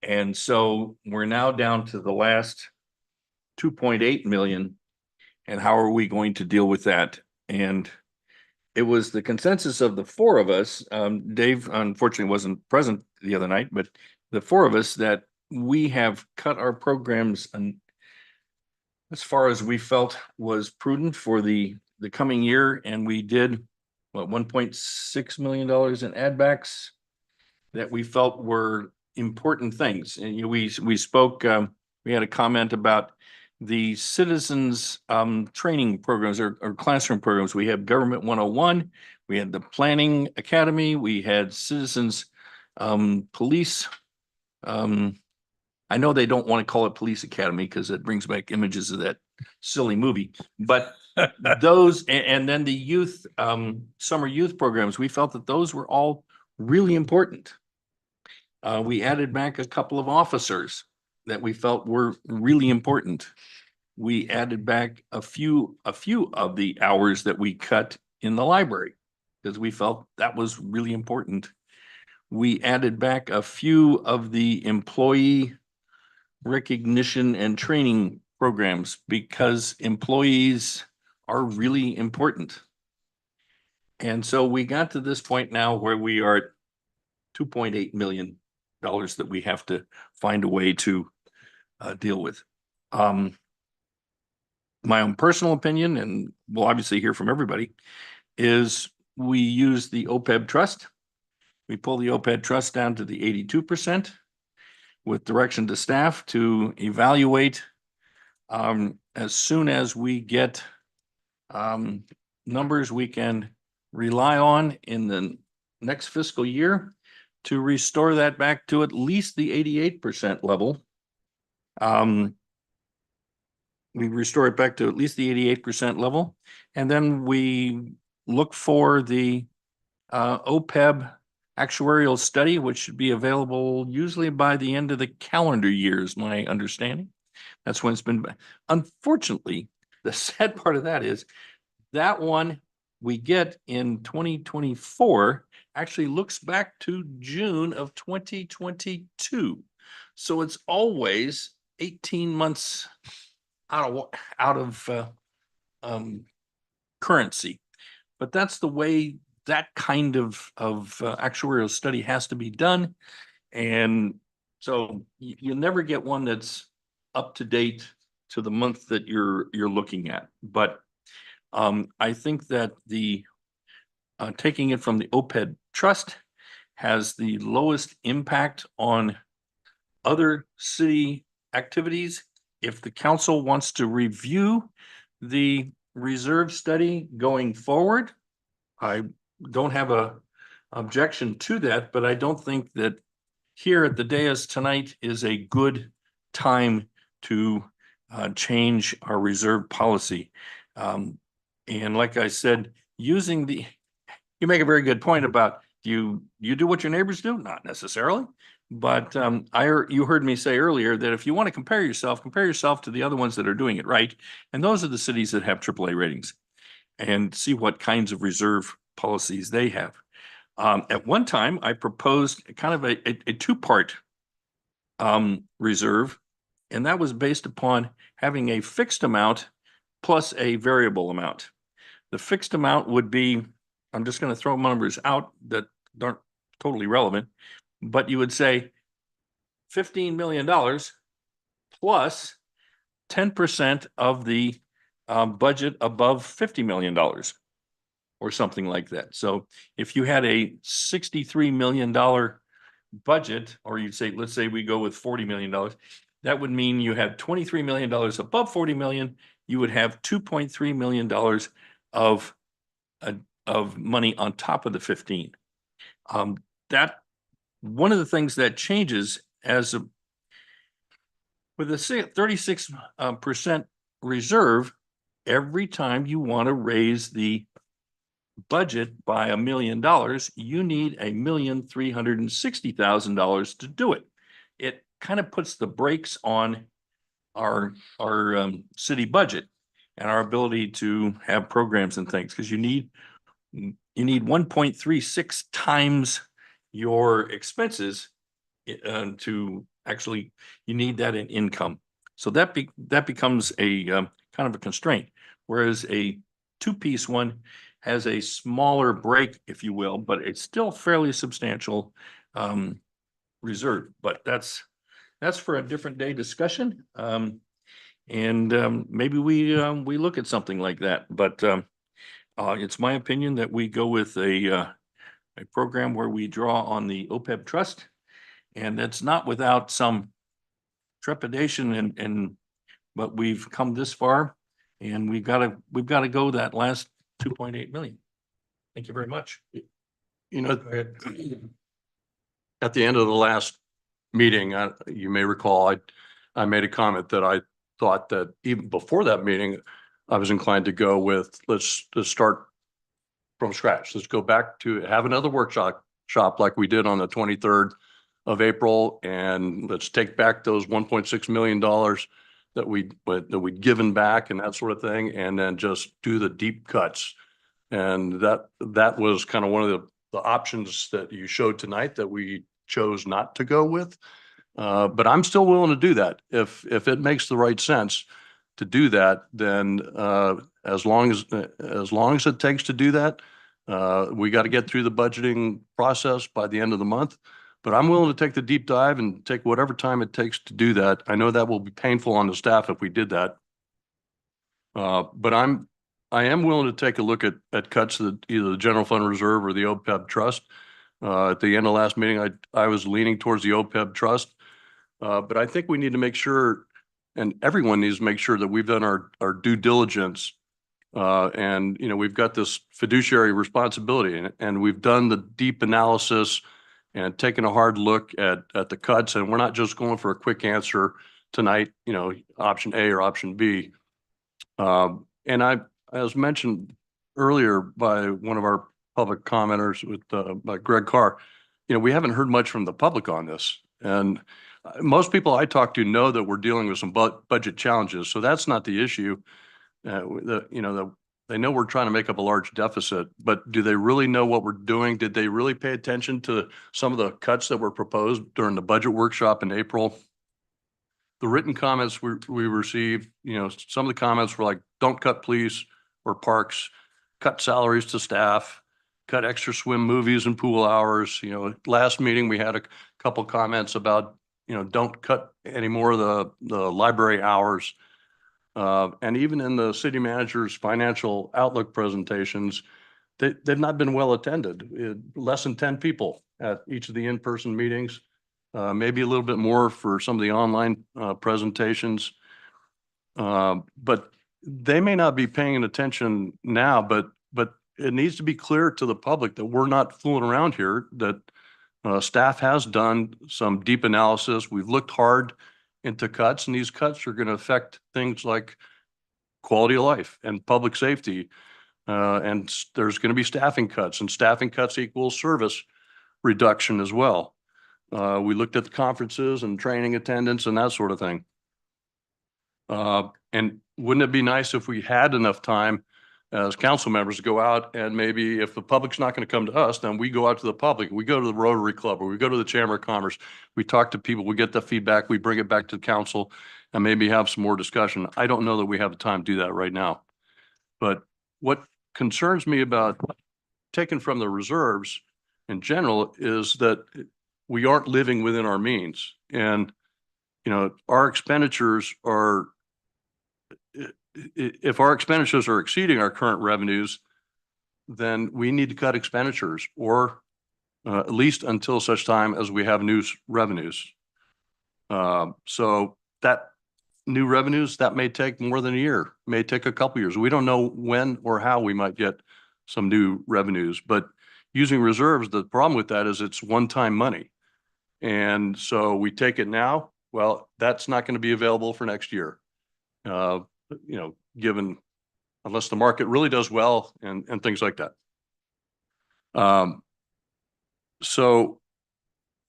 And so we're now down to the last 2.8 million. And how are we going to deal with that? And it was the consensus of the four of us. Dave unfortunately wasn't present the other night, but the four of us that we have cut our programs and as far as we felt was prudent for the coming year. And we did what, $1.6 million in add backs that we felt were important things. And we spoke, we had a comment about the citizens training programs or classroom programs. We have Government 101, we had the Planning Academy, we had Citizens Police. I know they don't want to call it Police Academy because it brings back images of that silly movie, but those and then the youth summer youth programs, we felt that those were all really important. We added back a couple of officers that we felt were really important. We added back a few of the hours that we cut in the library because we felt that was really important. We added back a few of the employee recognition and training programs because employees are really important. And so we got to this point now where we are at $2.8 million that we have to find a way to deal with. My own personal opinion, and we'll obviously hear from everybody, is we use the OPEB trust. We pull the OPEB trust down to the 82% with direction to staff to evaluate as soon as we get numbers we can rely on in the next fiscal year to restore that back to at least the 88% level. We restore it back to at least the 88% level. And then we look for the OPEB actuarial study, which should be available usually by the end of the calendar year, is my understanding. That's when it's been. Unfortunately, the sad part of that is that one we get in 2024 actually looks back to June of 2022. So it's always 18 months out of currency. But that's the way that kind of actuarial study has to be done. And so you never get one that's up to date to the month that you're looking at. But I think that the taking it from the OPEB trust has the lowest impact on other city activities. If the council wants to review the reserve study going forward, I don't have a objection to that, but I don't think that here at the dais tonight is a good time to change our reserve policy. And like I said, using the, you make a very good point about you do what your neighbors do? Not necessarily. But you heard me say earlier that if you want to compare yourself to the other ones that are doing it right. And those are the cities that have AAA ratings, and see what kinds of reserve policies they have. At one time, I proposed kind of a two-part reserve, and that was based upon having a fixed amount plus a variable amount. The fixed amount would be, I'm just going to throw numbers out that aren't totally relevant, but you would say $15 million plus 10% of the budget above $50 million or something like that. So if you had a $63 million budget, or you'd say, let's say we go with $40 million, that would mean you had $23 million above 40 million. You would have $2.3 million of money on top of the 15. That one of the things that changes with a 36% reserve, every time you want to raise the budget by $1 million, you need $1,360,000 to do it. It kind of puts the brakes on our city budget and our ability to have programs and things, because you need 1.36 times your expenses to actually, you need that in income. So that becomes a kind of a constraint, whereas a two-piece one has a smaller break, if you will, but it's still fairly substantial reserve. But that's for a different day discussion. Maybe we look at something like that. But it's my opinion that we go with a program where we draw on the OPEB trust, and that's not without some trepidation. But we've come this far, and we've got to go that last 2.8 million. Thank you very much. You know, at the end of the last meeting, you may recall, I made a comment that I thought that even before that meeting, I was inclined to go with, let's start from scratch. Let's go back to have another workshop like we did on the 23rd of April. And let's take back those $1.6 million that we'd given back and that sort of thing, and then just do the deep cuts. And that was kind of one of the options that you showed tonight that we chose not to go with. But I'm still willing to do that. If it makes the right sense to do that, then as long as it takes to do that, we got to get through the budgeting process by the end of the month. But I'm willing to take the deep dive and take whatever time it takes to do that. I know that will be painful on the staff if we did that. But I am willing to take a look at cuts to either the general fund reserve or the OPEB trust. At the end of last meeting, I was leaning towards the OPEB trust. But I think we need to make sure, and everyone needs to make sure, that we've done our due diligence. And, you know, we've got this fiduciary responsibility, and we've done the deep analysis and taken a hard look at the cuts. And we're not just going for a quick answer tonight, you know, option A or option B. And as mentioned earlier by one of our public commenters by Greg Carr, you know, we haven't heard much from the public on this. And most people I talk to know that we're dealing with some budget challenges. So that's not the issue. They know we're trying to make up a large deficit, but do they really know what we're doing? Did they really pay attention to some of the cuts that were proposed during the budget workshop in April? The written comments we received, you know, some of the comments were like, don't cut police or parks, cut salaries to staff, cut extra swim movies and pool hours. You know, last meeting, we had a couple comments about, you know, don't cut any more of the library hours. And even in the city manager's financial outlook presentations, they've not been well attended. Less than 10 people at each of the in-person meetings, maybe a little bit more for some of the online presentations. But they may not be paying attention now, but it needs to be clear to the public that we're not fooling around here, that staff has done some deep analysis. We've looked hard into cuts, and these cuts are going to affect things like quality of life and public safety. And there's going to be staffing cuts, and staffing cuts equals service reduction as well. We looked at the conferences and training attendance and that sort of thing. And wouldn't it be nice if we had enough time as council members to go out, and maybe if the public's not going to come to us, then we go out to the public. We go to the Rotary Club, or we go to the Chamber of Commerce. We talk to people, we get the feedback, we bring it back to the council, and maybe have some more discussion. I don't know that we have the time to do that right now. But what concerns me about taking from the reserves in general is that we aren't living within our means. And, you know, our expenditures are, if our expenditures are exceeding our current revenues, then we need to cut expenditures, or at least until such time as we have new revenues. So that new revenues, that may take more than a year, may take a couple years. We don't know when or how we might get some new revenues, but using reserves, the problem with that is it's one-time money. And so we take it now, well, that's not going to be available for next year. You know, given, unless the market really does well and things like that. So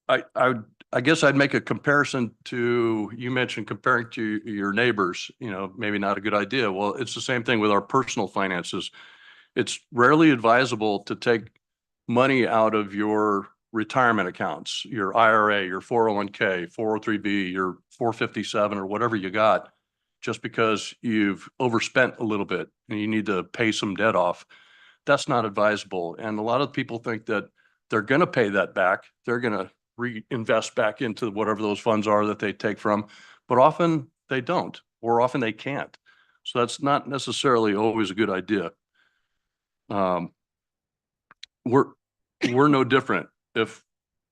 I guess I'd make a comparison to, you mentioned comparing to your neighbors, you know, maybe not a good idea. Well, it's the same thing with our personal finances. It's rarely advisable to take money out of your retirement accounts, your IRA, your 401k, 403b, your 457, or whatever you got, just because you've overspent a little bit and you need to pay some debt off. That's not advisable. And a lot of people think that they're going to pay that back. They're going to reinvest back into whatever those funds are that they take from, but often they don't, or often they can't. So that's not necessarily always a good idea. We're no different. If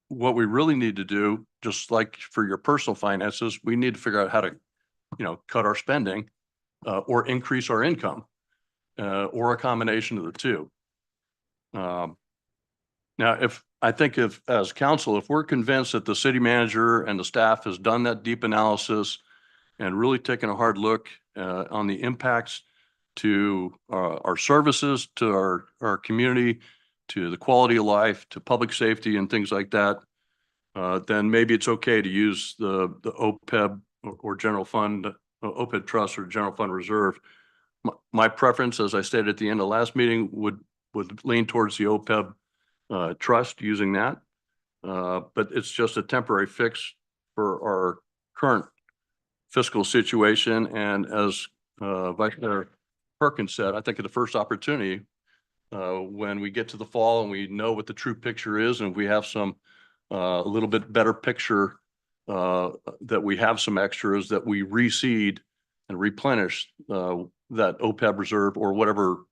what we really need to do, just like for your personal finances, we need to figure out how to, you know, cut our spending or increase our income or a combination of the two. Now, if as council, if we're convinced that the city manager and the staff has done that deep analysis and really taken a hard look on the impacts to our services, to our community, to the quality of life, to public safety and things like that, then maybe it's okay to use the OPEB or general fund, OPEB trust or general fund reserve. My preference, as I stated at the end of the last meeting, would lean towards the OPEB trust, using that. But it's just a temporary fix for our current fiscal situation. And as Vice Mayor Perkins said, I think at the first opportunity, when we get to the fall and we know what the true picture is, and we have some a little bit better picture, that we have some extras, that we reseed and replenish that OPEB reserve or whatever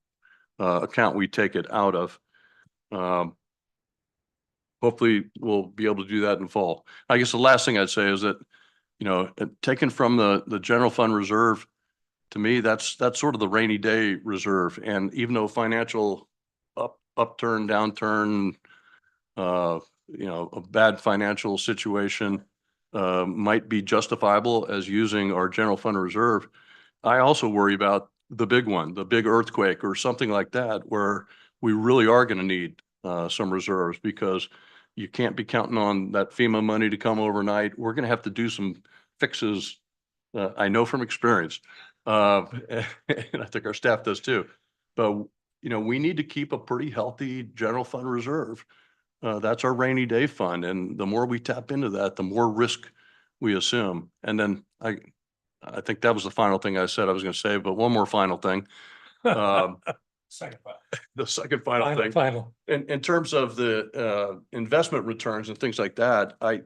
account we take it out of. Hopefully we'll be able to do that in fall. I guess the last thing I'd say is that, you know, taken from the general fund reserve, to me, that's sort of the rainy day reserve. And even though financial upturn, downturn, you know, a bad financial situation might be justifiable as using our general fund reserve, I also worry about the big one, the big earthquake or something like that, where we really are going to need some reserves, because you can't be counting on that FEMA money to come overnight. We're going to have to do some fixes. I know from experience, and I think our staff does too. But, you know, we need to keep a pretty healthy general fund reserve. That's our rainy day fund. And the more we tap into that, the more risk we assume. And then I think that was the final thing I said I was going to say, but one more final thing. The second final thing. Final. In terms of the investment returns and things like that, I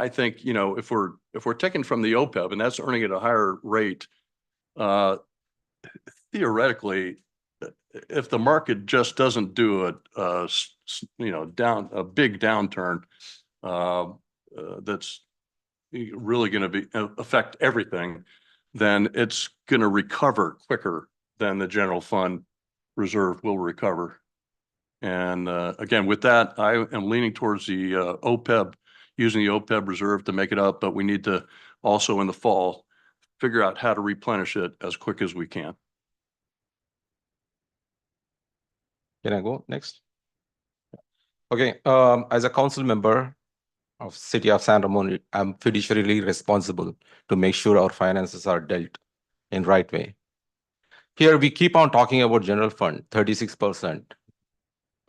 think, you know, if we're taking from the OPEB and that's earning at a higher rate, theoretically, if the market just doesn't do a big downturn, that's really going to affect everything, then it's going to recover quicker than the general fund reserve will recover. And again, with that, I am leaning towards the OPEB, using the OPEB reserve to make it up, but we need to also in the fall figure out how to replenish it as quick as we can. Can I go next? Okay, as a council member of City of San Ramon, I'm fiduciarily responsible to make sure our finances are dealt in right way. Here, we keep on talking about general fund, 36%.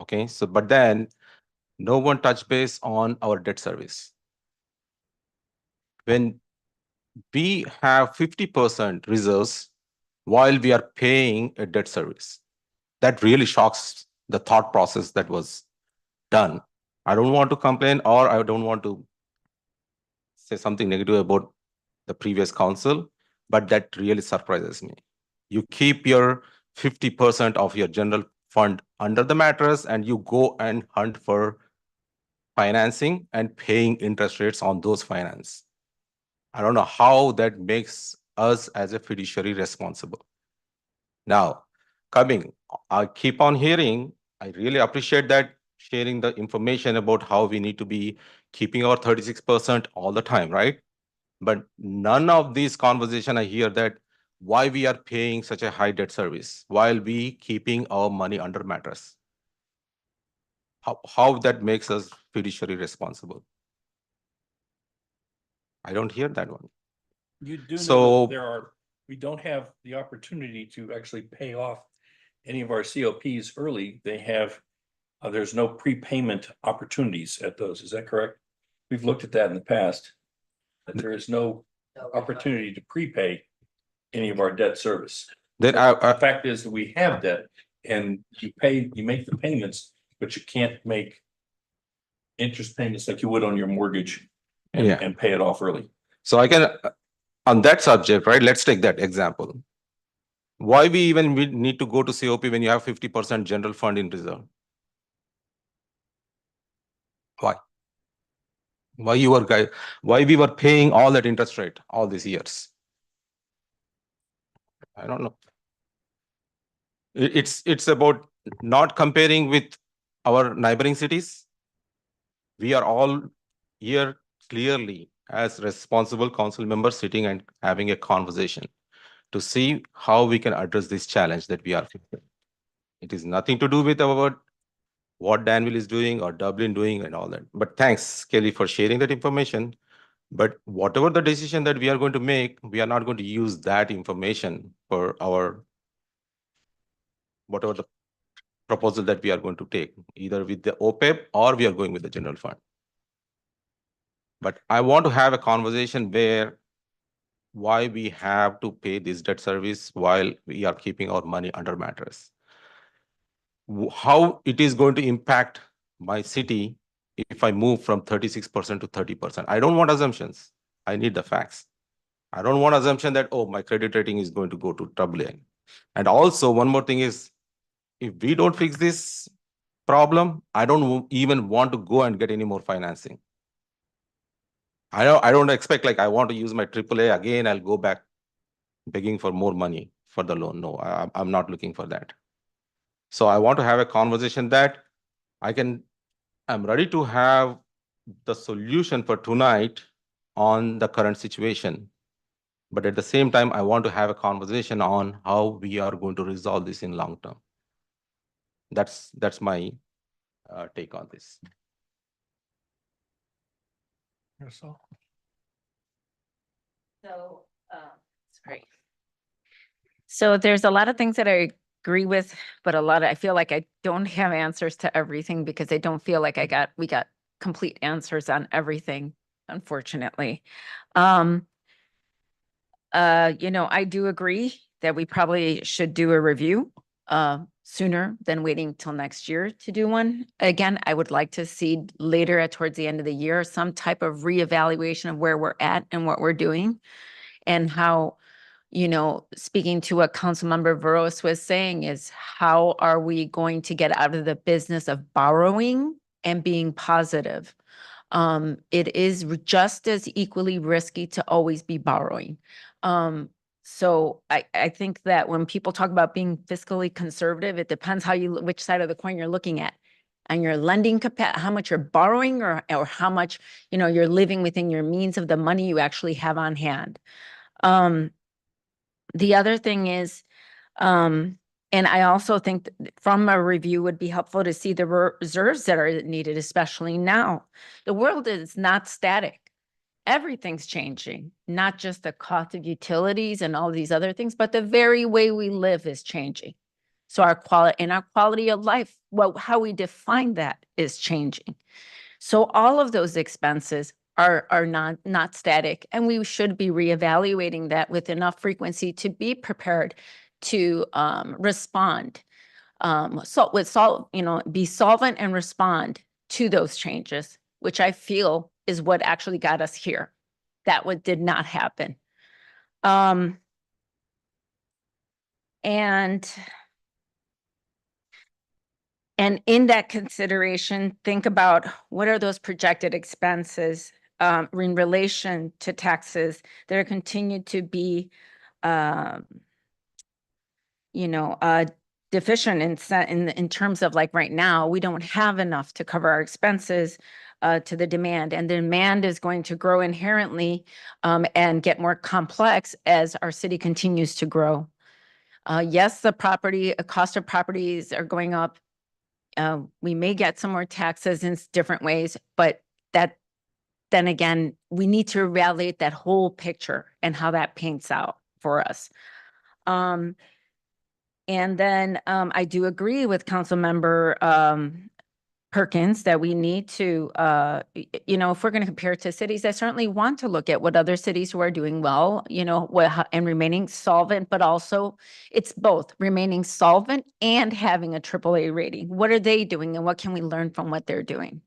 Okay, so, but then no one touch base on our debt service. When we have 50% reserves while we are paying a debt service, that really shocks the thought process that was done. I don't want to complain, or I don't want to say something negative about the previous council, but that really surprises me. You keep your 50% of your general fund under the mattress and you go and hunt for financing and paying interest rates on those finance. I don't know how that makes us as a fiduciary responsible. Now, I keep on hearing, I really appreciate that sharing the information about how we need to be keeping our 36% all the time, right? But none of these conversation I hear that why we are paying such a high debt service while we keeping our money under mattress. How that makes us fiduciary responsible. I don't hear that one. You do know So- that we don't have the opportunity to actually pay off any of our COPs early. They have, there's no prepayment opportunities at those. Is that correct? We've looked at that in the past. That there is no opportunity to prepay any of our debt service. Then The fact is that we have debt and you make the payments, but you can't make interest payments like you would on your mortgage Yeah. and pay it off early. So I can, on that subject, right, let's take that example. Why we need to go to COP when you have 50% general fund in reserve? Why? Why we were paying all that interest rate all these years? I don't know. It's about not comparing with our neighboring cities. We are all here clearly as responsible council members sitting and having a conversation to see how we can address this challenge that we are facing. It is nothing to do with what Danville is doing or Dublin doing and all that. But thanks, Kelly, for sharing that information. But whatever the decision that we are going to make, we are not going to use that information for whatever the proposal that we are going to take, either with the OPEB or we are going with the general fund. But I want to have a conversation where why we have to pay this debt service while we are keeping our money under mattress. How it is going to impact my city if I move from 36% to 30%. I don't want assumptions. I need the facts. I don't want assumption that, oh, my credit rating is going to go to AA. And also one more thing is, if we don't fix this problem, I don't even want to go and get any more financing. I don't expect like I want to use my AAA again, I'll go back begging for more money for the loan. No, I'm not looking for that. So I want to have a conversation that I'm ready to have the solution for tonight on the current situation. But at the same time, I want to have a conversation on how we are going to resolve this in long term. That's my take on this. So, sorry. So there's a lot of things that I agree with, but I feel like I don't have answers to everything because I don't feel like we got complete answers on everything, unfortunately. I do agree that we probably should do a review sooner than waiting till next year to do one. Again, I would like to see later towards the end of the year, some type of reevaluation of where we're at and what we're doing and how, speaking to what Councilmember Veros was saying is how are we going to get out of the business of borrowing and being positive? It is just as equally risky to always be borrowing. So I think that when people talk about being fiscally conservative, it depends which side of the coin you're looking at. And your lending capacity, how much you're borrowing or how much, you're living within your means of the money you actually have on hand. The other thing is, and And I also think from a review would be helpful to see the reserves that are needed, especially now. The world is not static. Everything's changing, not just the cost of utilities and all these other things, but the very way we live is changing. So our quality of life, well, how we define that is changing. So all of those expenses are not static, and we should be reevaluating that with enough frequency to be prepared to respond. Be solvent and respond to those changes, which I feel is what actually got us here. That did not happen. And in that consideration, think about what are those projected expenses in relation to taxes that are continued to be, deficient in terms of, like, right now, we don't have enough to cover our expenses to the demand, and the demand is going to grow inherently and get more complex as our city continues to grow. Yes, the cost of properties are going up. We may get some more taxes in different ways, but then again, we need to evaluate that whole picture and how that paints out for us. And then I do agree with Councilmember Perkins that we need to, if we're going to compare it to cities, I certainly want to look at what other cities who are doing well, and remaining solvent, but also it's both remaining solvent and having a AAA rating. What are they doing and what can we learn from what they're doing?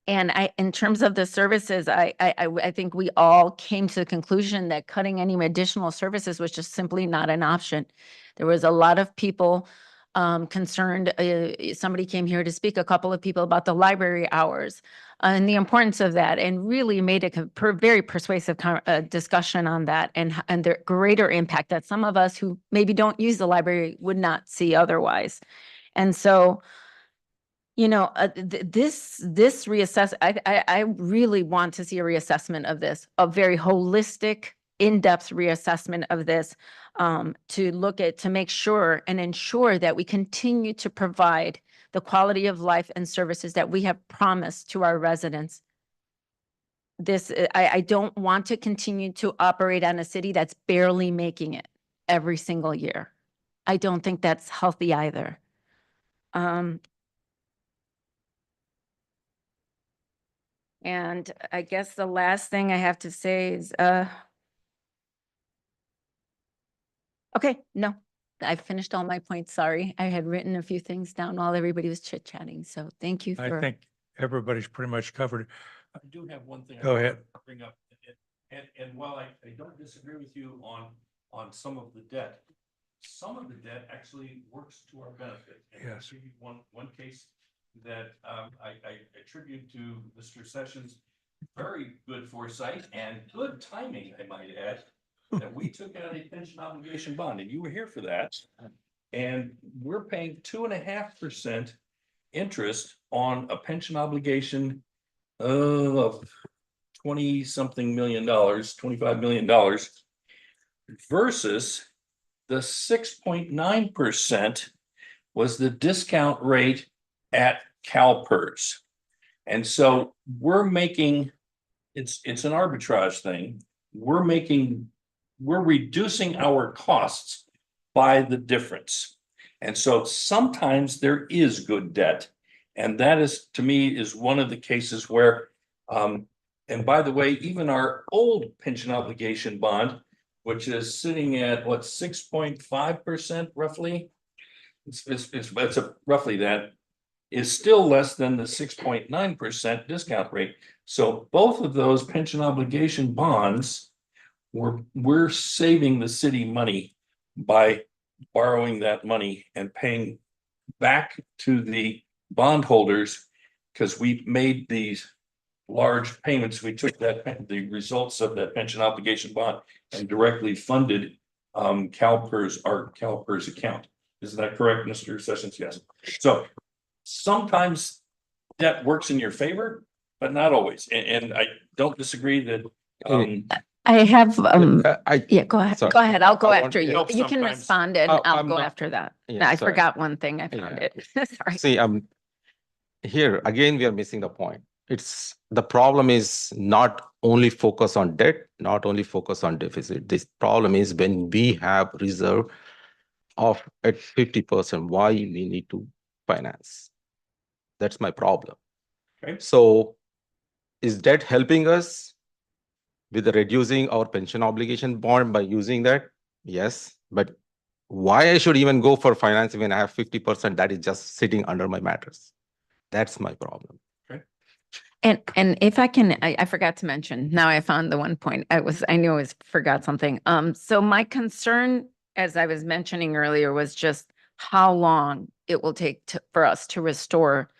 And in terms of the services, I think we all came to the conclusion that cutting any additional services was just simply not an option. There was a lot of people concerned. Somebody came here to speak, a couple of people, about the library hours and the importance of that, and really made a very persuasive discussion on that and the greater impact that some of us who maybe don't use the library would not see otherwise. And so, this reassess, I really want to see a reassessment of this, a very holistic, in-depth reassessment of this, to make sure and ensure that we continue to provide the quality of life and services that we have promised to our residents. I don't want to continue to operate on a city that's barely making it every single year. I don't think that's healthy either. And I guess the last thing I have to say is, okay, no, I finished all my points. Sorry. I had written a few things down while everybody was chit-chatting. So thank you I for. think everybody's pretty much covered. I do have one thing. Go ahead. Bring up, and while I don't disagree with you on some of the debt, some of the debt actually works to our benefit. And Yes. I'll give you one case that I attribute to Mr. Sessions' very good foresight and good timing, I might add, that we took out a pension obligation bond, and you were here for that. And we're paying 2.5% interest on a pension obligation of $20-something million, $25 million, versus the 6.9% was the discount rate at CalPERS. And so we're making, it's an arbitrage thing. We're reducing our costs by the difference. And so sometimes there is good debt. And that is, to me, is one of the cases where, and by the way, even our old pension obligation bond, which is sitting at what, 6.5% roughly, it's roughly that, is still less than the 6.9% discount rate. So both of those pension obligation bonds, we're saving the city money by borrowing that money and paying back to the bondholders, because we made these large payments. We took the results of that pension obligation bond and directly funded CalPERS, our CalPERS account. Isn't that correct, Mr. Sessions? Yes. So sometimes that works in your favor, but not always. And I don't disagree that I have, I, go ahead. sorry. Go ahead. I'll go I want- after you. helps You can sometimes. respond and Oh, I'll I'm go not- after that. Yeah, I sorry. forgot one thing. I found Yeah. it. Sorry. See, here again, we are missing the point. It's the problem is not only focus on debt, not only focus on deficit. This problem is when we have reserve of at 50%, why we need to finance. That's my problem. Okay. So is debt helping us with the reducing our pension obligation bond by using that? Yes, but why I should even go for financing when I have 50% that is just sitting under my mattress? That's my problem. And if I can, I forgot to mention, now I found the one point. I knew I forgot something. So my concern, as I was mentioning earlier, was just how long it will take for us to restore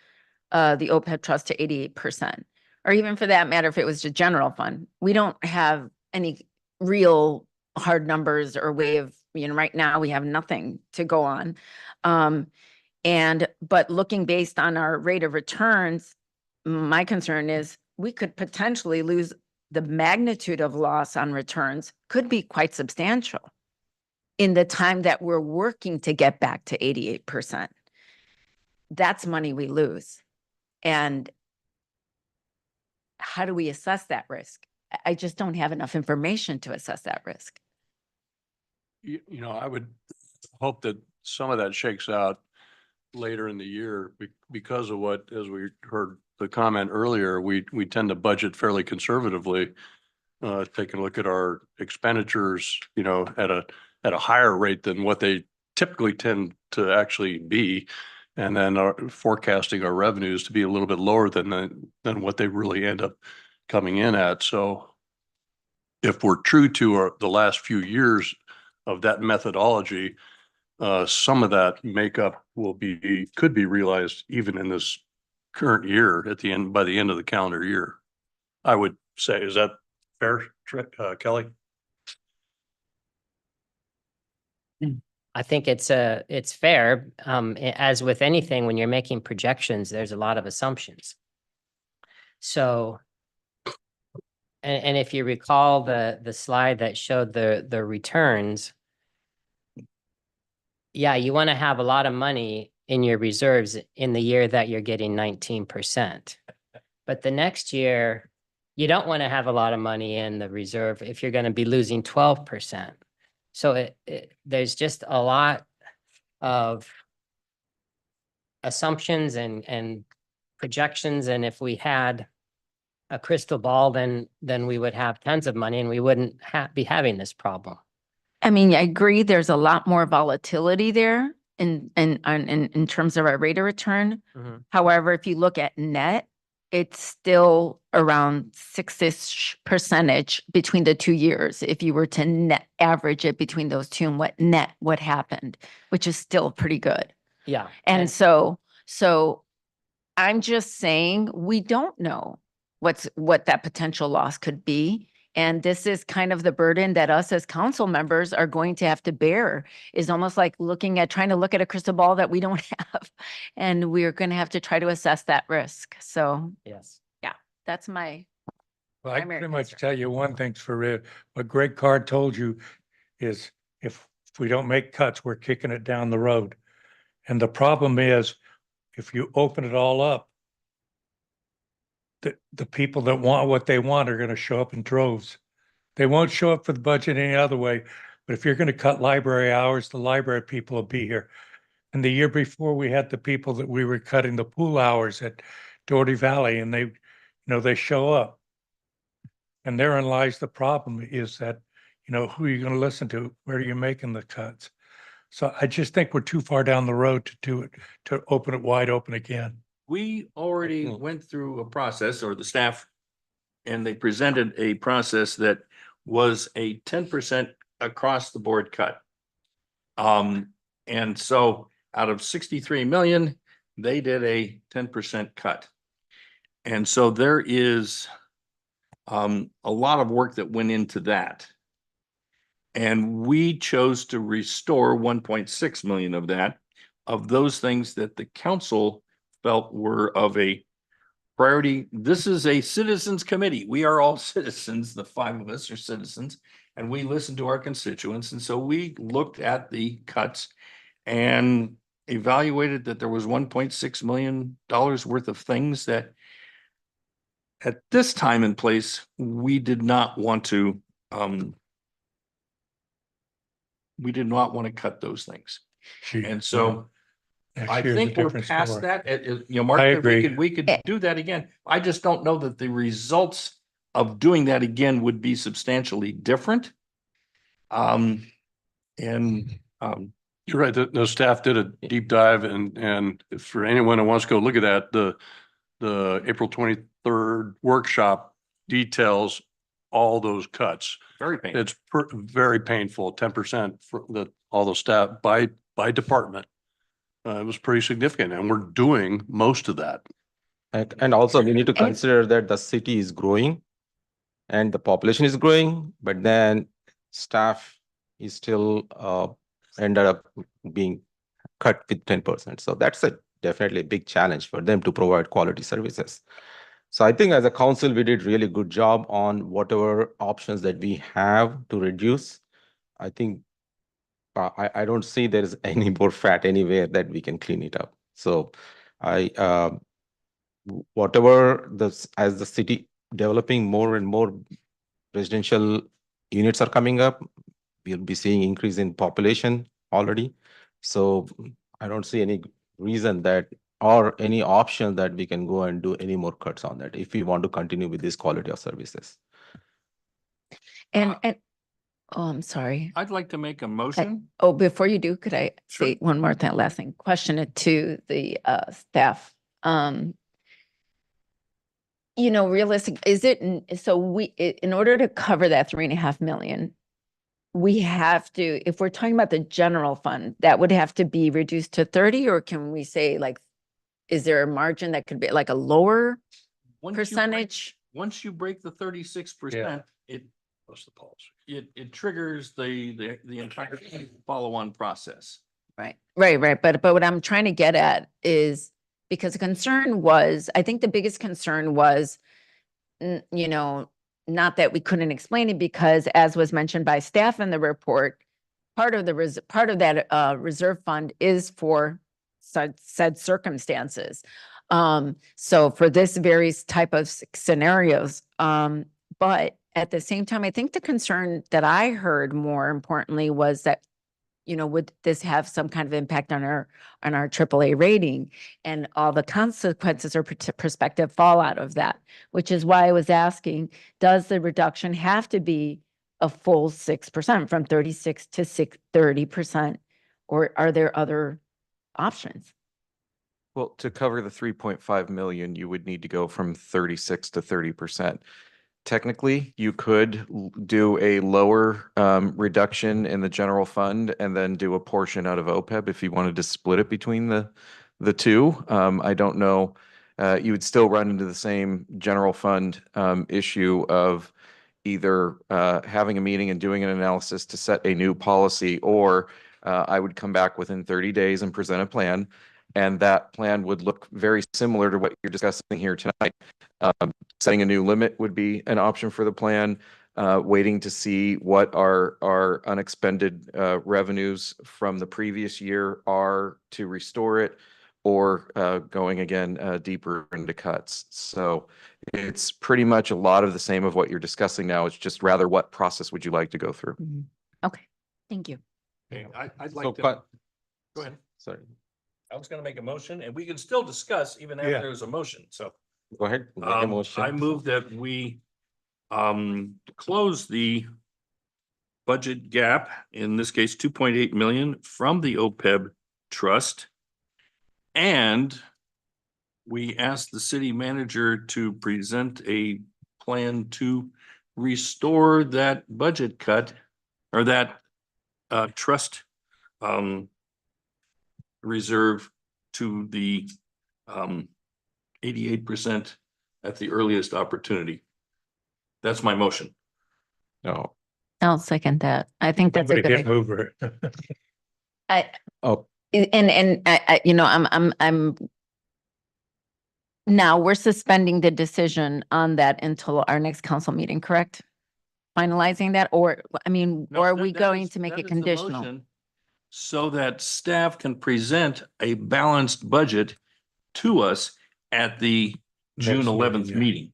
the OPEB trust to 88%. Or even for that matter, if it was a general fund. We don't have any real hard numbers or way of, right now we have nothing to go on. But looking based on our rate of returns, my concern is we could potentially lose the magnitude of loss on returns could be quite substantial in the time that we're working to get back to 88%. That's money we lose. And how do we assess that risk? I just don't have enough information to assess that risk. I would hope that some of that shakes out later in the year because of what, as we heard the comment earlier, we tend to budget fairly conservatively, taking a look at our expenditures, at a higher rate than what they typically tend to actually be. And then forecasting our revenues to be a little bit lower than what they really end up coming in at. So if we're true to the last few years of that methodology, some of that makeup could be realized even in this current year by the end of the calendar year. I would say, is that fair, Kelly? I think it's fair. As with anything, when you're making projections, there's a lot of assumptions. So, and if you recall the slide that showed the returns, yeah, you want to have a lot of money in your reserves in the year that you're getting 19%. But the next year, you don't want to have a lot of money in the reserve if you're going to be losing 12%. So there's just a lot of assumptions and projections. And if we had a crystal ball, then we would have tons of money and we wouldn't be having this problem. I mean, I agree, there's a lot more volatility there in terms of our rate of return. Mhm. However, if you look at net, it's still around 6% between the 2 years. If you were to net average it between those two and what happened, which is still pretty good. Yeah. And so I'm just saying, we don't know what that potential loss could be. And this is kind of the burden that us as council members are going to have to bear, is almost like trying to look at a crystal ball that we don't have. And we're going to have to try to assess that risk. So Yes. that's my, Well, I primary pretty much concern. tell you one thing's for real. What Greg Card told you is if we don't make cuts, we're kicking it down the road. And the problem is, if you open it all up, the people that want what they want are going to show up in droves. They won't show up for the budget any other way. But if you're going to cut library hours, the library people will be here. And the year before, we had the people that we were cutting the pool hours at Doherty Valley, and they show up. And therein lies the problem, is that, who are you going to listen to? Where are you making the cuts? So I just think we're too far down the road to do it, to open it wide open again. We already went through a process, or the staff, and they presented a process that was a 10% across the board cut. And so out of 63 million, they did a 10% cut. And so there is a lot of work that went into that. And we chose to restore 1.6 million of that, of those things that the council felt were of a priority, this is a citizens committee. We are all citizens, the five of us are citizens, and we listen to our constituents. And so we looked at the cuts and evaluated that there was $1.6 million worth of things that at this time and place, we did not want to cut those things. And so Next I year's a think we're different past story. that. Mark, I if agree. we could do that again. I just don't know that the results of doing that again would be substantially different. You're right, the staff did a deep dive and for anyone who wants to go look at that, the April 23rd workshop details all those cuts. Very painful. It's very painful, 10% for all the staff by department. It was pretty significant and we're doing most of that. And also we need to consider that the city is growing and the population is growing, but then staff is still ended up being cut with 10%. So that's definitely a big challenge for them to provide quality services. So I think as a council, we did really good job on whatever options that we have to reduce. I think I don't see there is any more fat anywhere that we can clean it up. So whatever as the city developing more and more residential units are coming up, we'll be seeing increase in population already. So I don't see any reason that or any option that we can go and do any more cuts on that if we want to continue with this quality of services. And, oh, I'm sorry. I'd like to make a motion. Oh, before you do, could I Sure. say one more thing, last thing, question it to the staff. Realistic, is it, so in order to cover that 3.5 million, we have to, if we're talking about the general fund, that would have to be reduced to 30, or can we say like, is there a margin that could be like a lower Once you break- percentage? Once you break the 36%, That's the policy. it triggers the entire follow-on process. Right. But what I'm trying to get at is, because the concern was, I think the biggest concern was, not that we couldn't explain it, because as was mentioned by staff in the report, part of that reserve fund is for said circumstances. So for this various type of scenarios, but at the same time, I think the concern that I heard more importantly was that, would this have some kind of impact on our AAA rating and all the consequences or prospective fallout of that, which is why I was asking, does the reduction have to be a full 6% from 36 to 30%, or are there other options? Well, to cover the 3.5 million, you would need to go from 36 to 30%. Technically, you could do a lower reduction in the general fund and then do a portion out of OPEB if you wanted to split it between the two. I don't know. You would still run into the same general fund issue of either having a meeting and doing an analysis to set a new policy, or I would come back within 30 days and present a plan. And that plan would look very similar to what you're discussing here tonight. Setting a new limit would be an option for the plan. Waiting to see what our unexpended revenues from the previous year are to restore it, or going again deeper into cuts. So it's pretty much a lot of the same of what you're discussing now. It's just rather what process would you like to go through? Okay, thank you. Okay, I'd So like to, go ahead. Sorry, I was gonna make a motion and we can still discuss even after Yeah. there's a motion, so. go ahead. Make a motion. I move that we close the budget gap, in this case, 2.8 million from the OPEB trust. And we ask the city manager to present a plan to restore that budget cut or that trust reserve to the 88% at the earliest opportunity. That's my motion. No. I'll second that. I think that's a Somebody good hit idea. over it. Oh, And I'm Now, we're suspending the decision on that until our next council meeting, correct? Finalizing that, or, I mean, No, or are that- we that going is- to make that it is the conditional? motion So that staff can present a balanced budget to us at the June Next meeting, 11th yeah. meeting.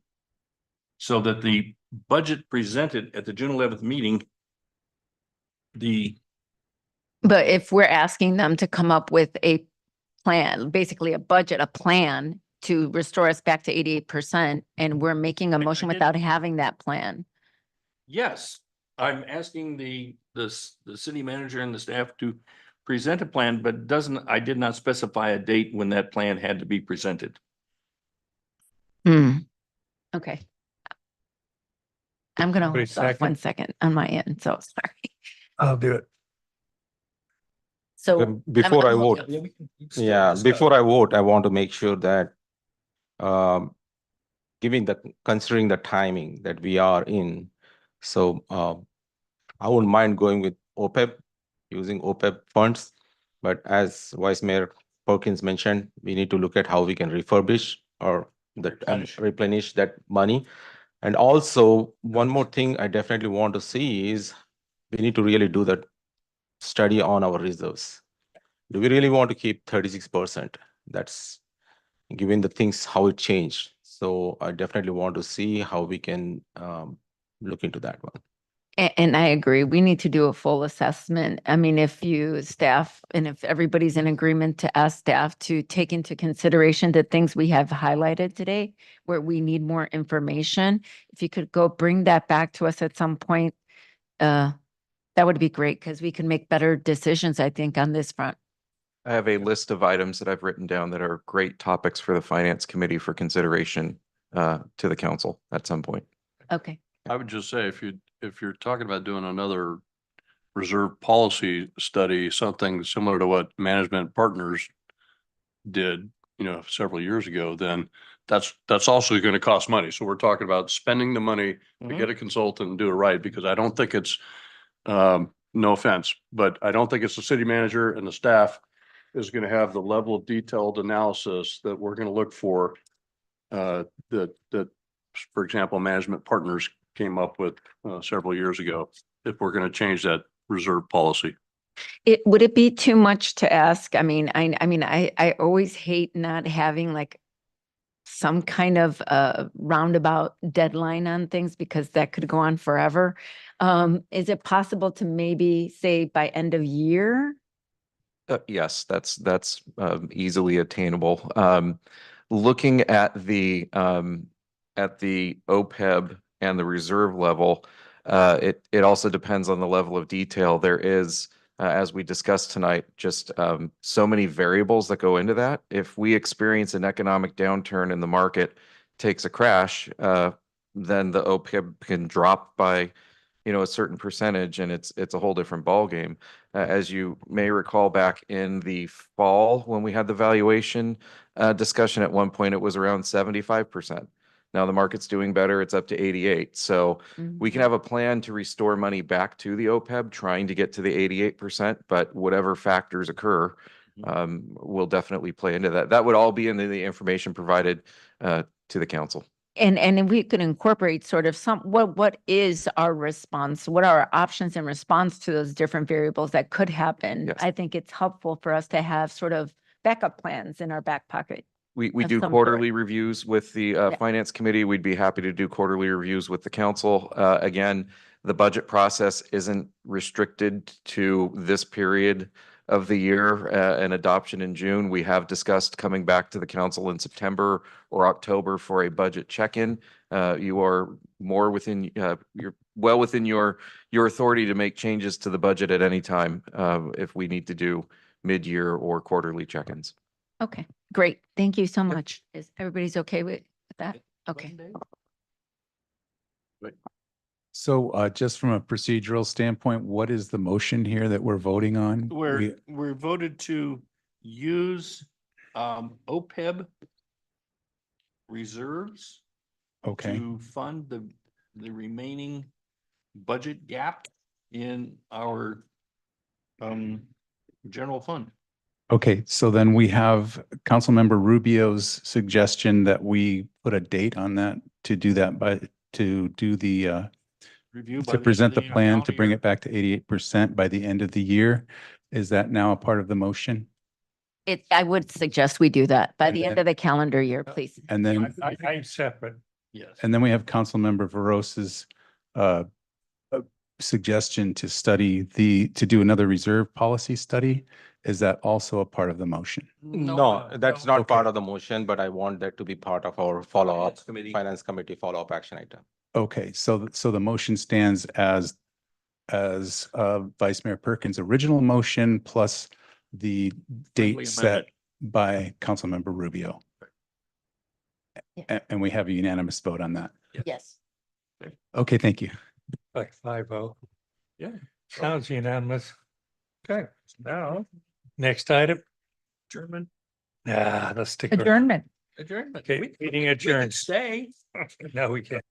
So that the budget presented at the June 11th meeting, the, But if we're asking them to come up with a plan, basically a budget, a plan to restore us back to 88%, and we're making a I motion did- without having that plan. yes, I'm asking the city manager and the staff to present a plan, but I did not specify a date when that plan had to be presented. Okay. I'm gonna Somebody hold off one second on my end, so sorry. I'll do it. So. Before I I'm vote, holding- before I vote, I want to make sure that considering the timing that we are in, so I wouldn't mind going with OPEB, using OPEB funds. But as Vice Mayor Perkins mentioned, we need to look at how we can refurbish or replenish that money. And also, one more thing I definitely want to see is we need to really do that study on our reserves. Do we really want to keep 36%? That's given the things how it changed. So I definitely want to see how we can look into that one. And I agree, we need to do a full assessment. I mean, if you staff and if everybody's in agreement to ask staff to take into consideration the things we have highlighted today, where we need more information, if you could go bring that back to us at some point, that would be great because we can make better decisions, I think, on this front. I have a list of items that I've written down that are great topics for the finance committee for consideration to the council at some point. Okay. I would just say, if you're talking about doing another reserve policy study, something similar to what Management Partners did, several years ago, then that's also going to cost money. So we're talking about spending the money to get a consultant and do it right, because I don't think it's, no offense, but I don't think it's the city manager and the staff is going to have the level of detailed analysis that we're going to look for. That, for example, Management Partners came up with several years ago, if we're going to change that reserve policy. Would it be too much to ask? I mean, I always hate not having like some kind of roundabout deadline on things because that could go on forever. Is it possible to maybe say by end of year? Yes, that's easily attainable. Looking at the OPEB and the reserve level, it also depends on the level of detail. There is, as we discussed tonight, just so many variables that go into that. If we experience an economic downturn and the market takes a crash, then the OPEB can drop by a certain percentage, and it's a whole different ballgame. As you may recall, back in the fall when we had the valuation discussion, at one point it was around 75%. Now the market's doing better; it's up to 88. So we can have a plan to restore money back to the OPEB, trying to get to the 88%. But whatever factors occur, will definitely play into that. That would all be in the information provided to the council. And if we could incorporate sort of what is our response? What are our options in response to those different variables that could happen? Yes. I think it's helpful for us to have sort of backup plans in our back pocket. We of do some quarterly sort. reviews with the Yeah. finance committee. We'd be happy to do quarterly reviews with the council. Again, the budget process isn't restricted to this period of the year and adoption in June. We have discussed coming back to the council in September or October for a budget check-in. You are more within, you're well within your authority to make changes to the budget at any time if we need to do mid-year or quarterly check-ins. Okay, great. Thank you so much. Is everybody's okay with that? Okay. So just from a procedural standpoint, what is the motion here that we're voting on? We're voted to use OPEB reserves Okay, to fund the remaining budget gap in our general fund. Okay, so then we have Councilmember Rubio's suggestion that we put a date on that to do that to do the to present the plan to bring it back to 88% by the end of the year. Is that now a part of the motion? I would suggest we do that by And the end then- of the calendar year, please. And then, I'm separate. Yes. and then we have Councilmember Verosa's suggestion to study to do another reserve policy study. Is that also a part of the motion? No, that's no. not part of the motion, but I want that to be part of our follow-up, finance committee follow-up action item. Okay, so the motion stands as Vice Mayor Perkins' original motion plus the Friendly date set amendment. by Councilmember Rubio. Yeah. And we have a unanimous vote on that. Yes. Okay, thank you. Like 5-0. Yeah. Sounds unanimous. Okay, now, next item. German Let's stick. with- Adjournment. adjournment. Okay, We- meeting we can adjourned. Stay. No, we can't.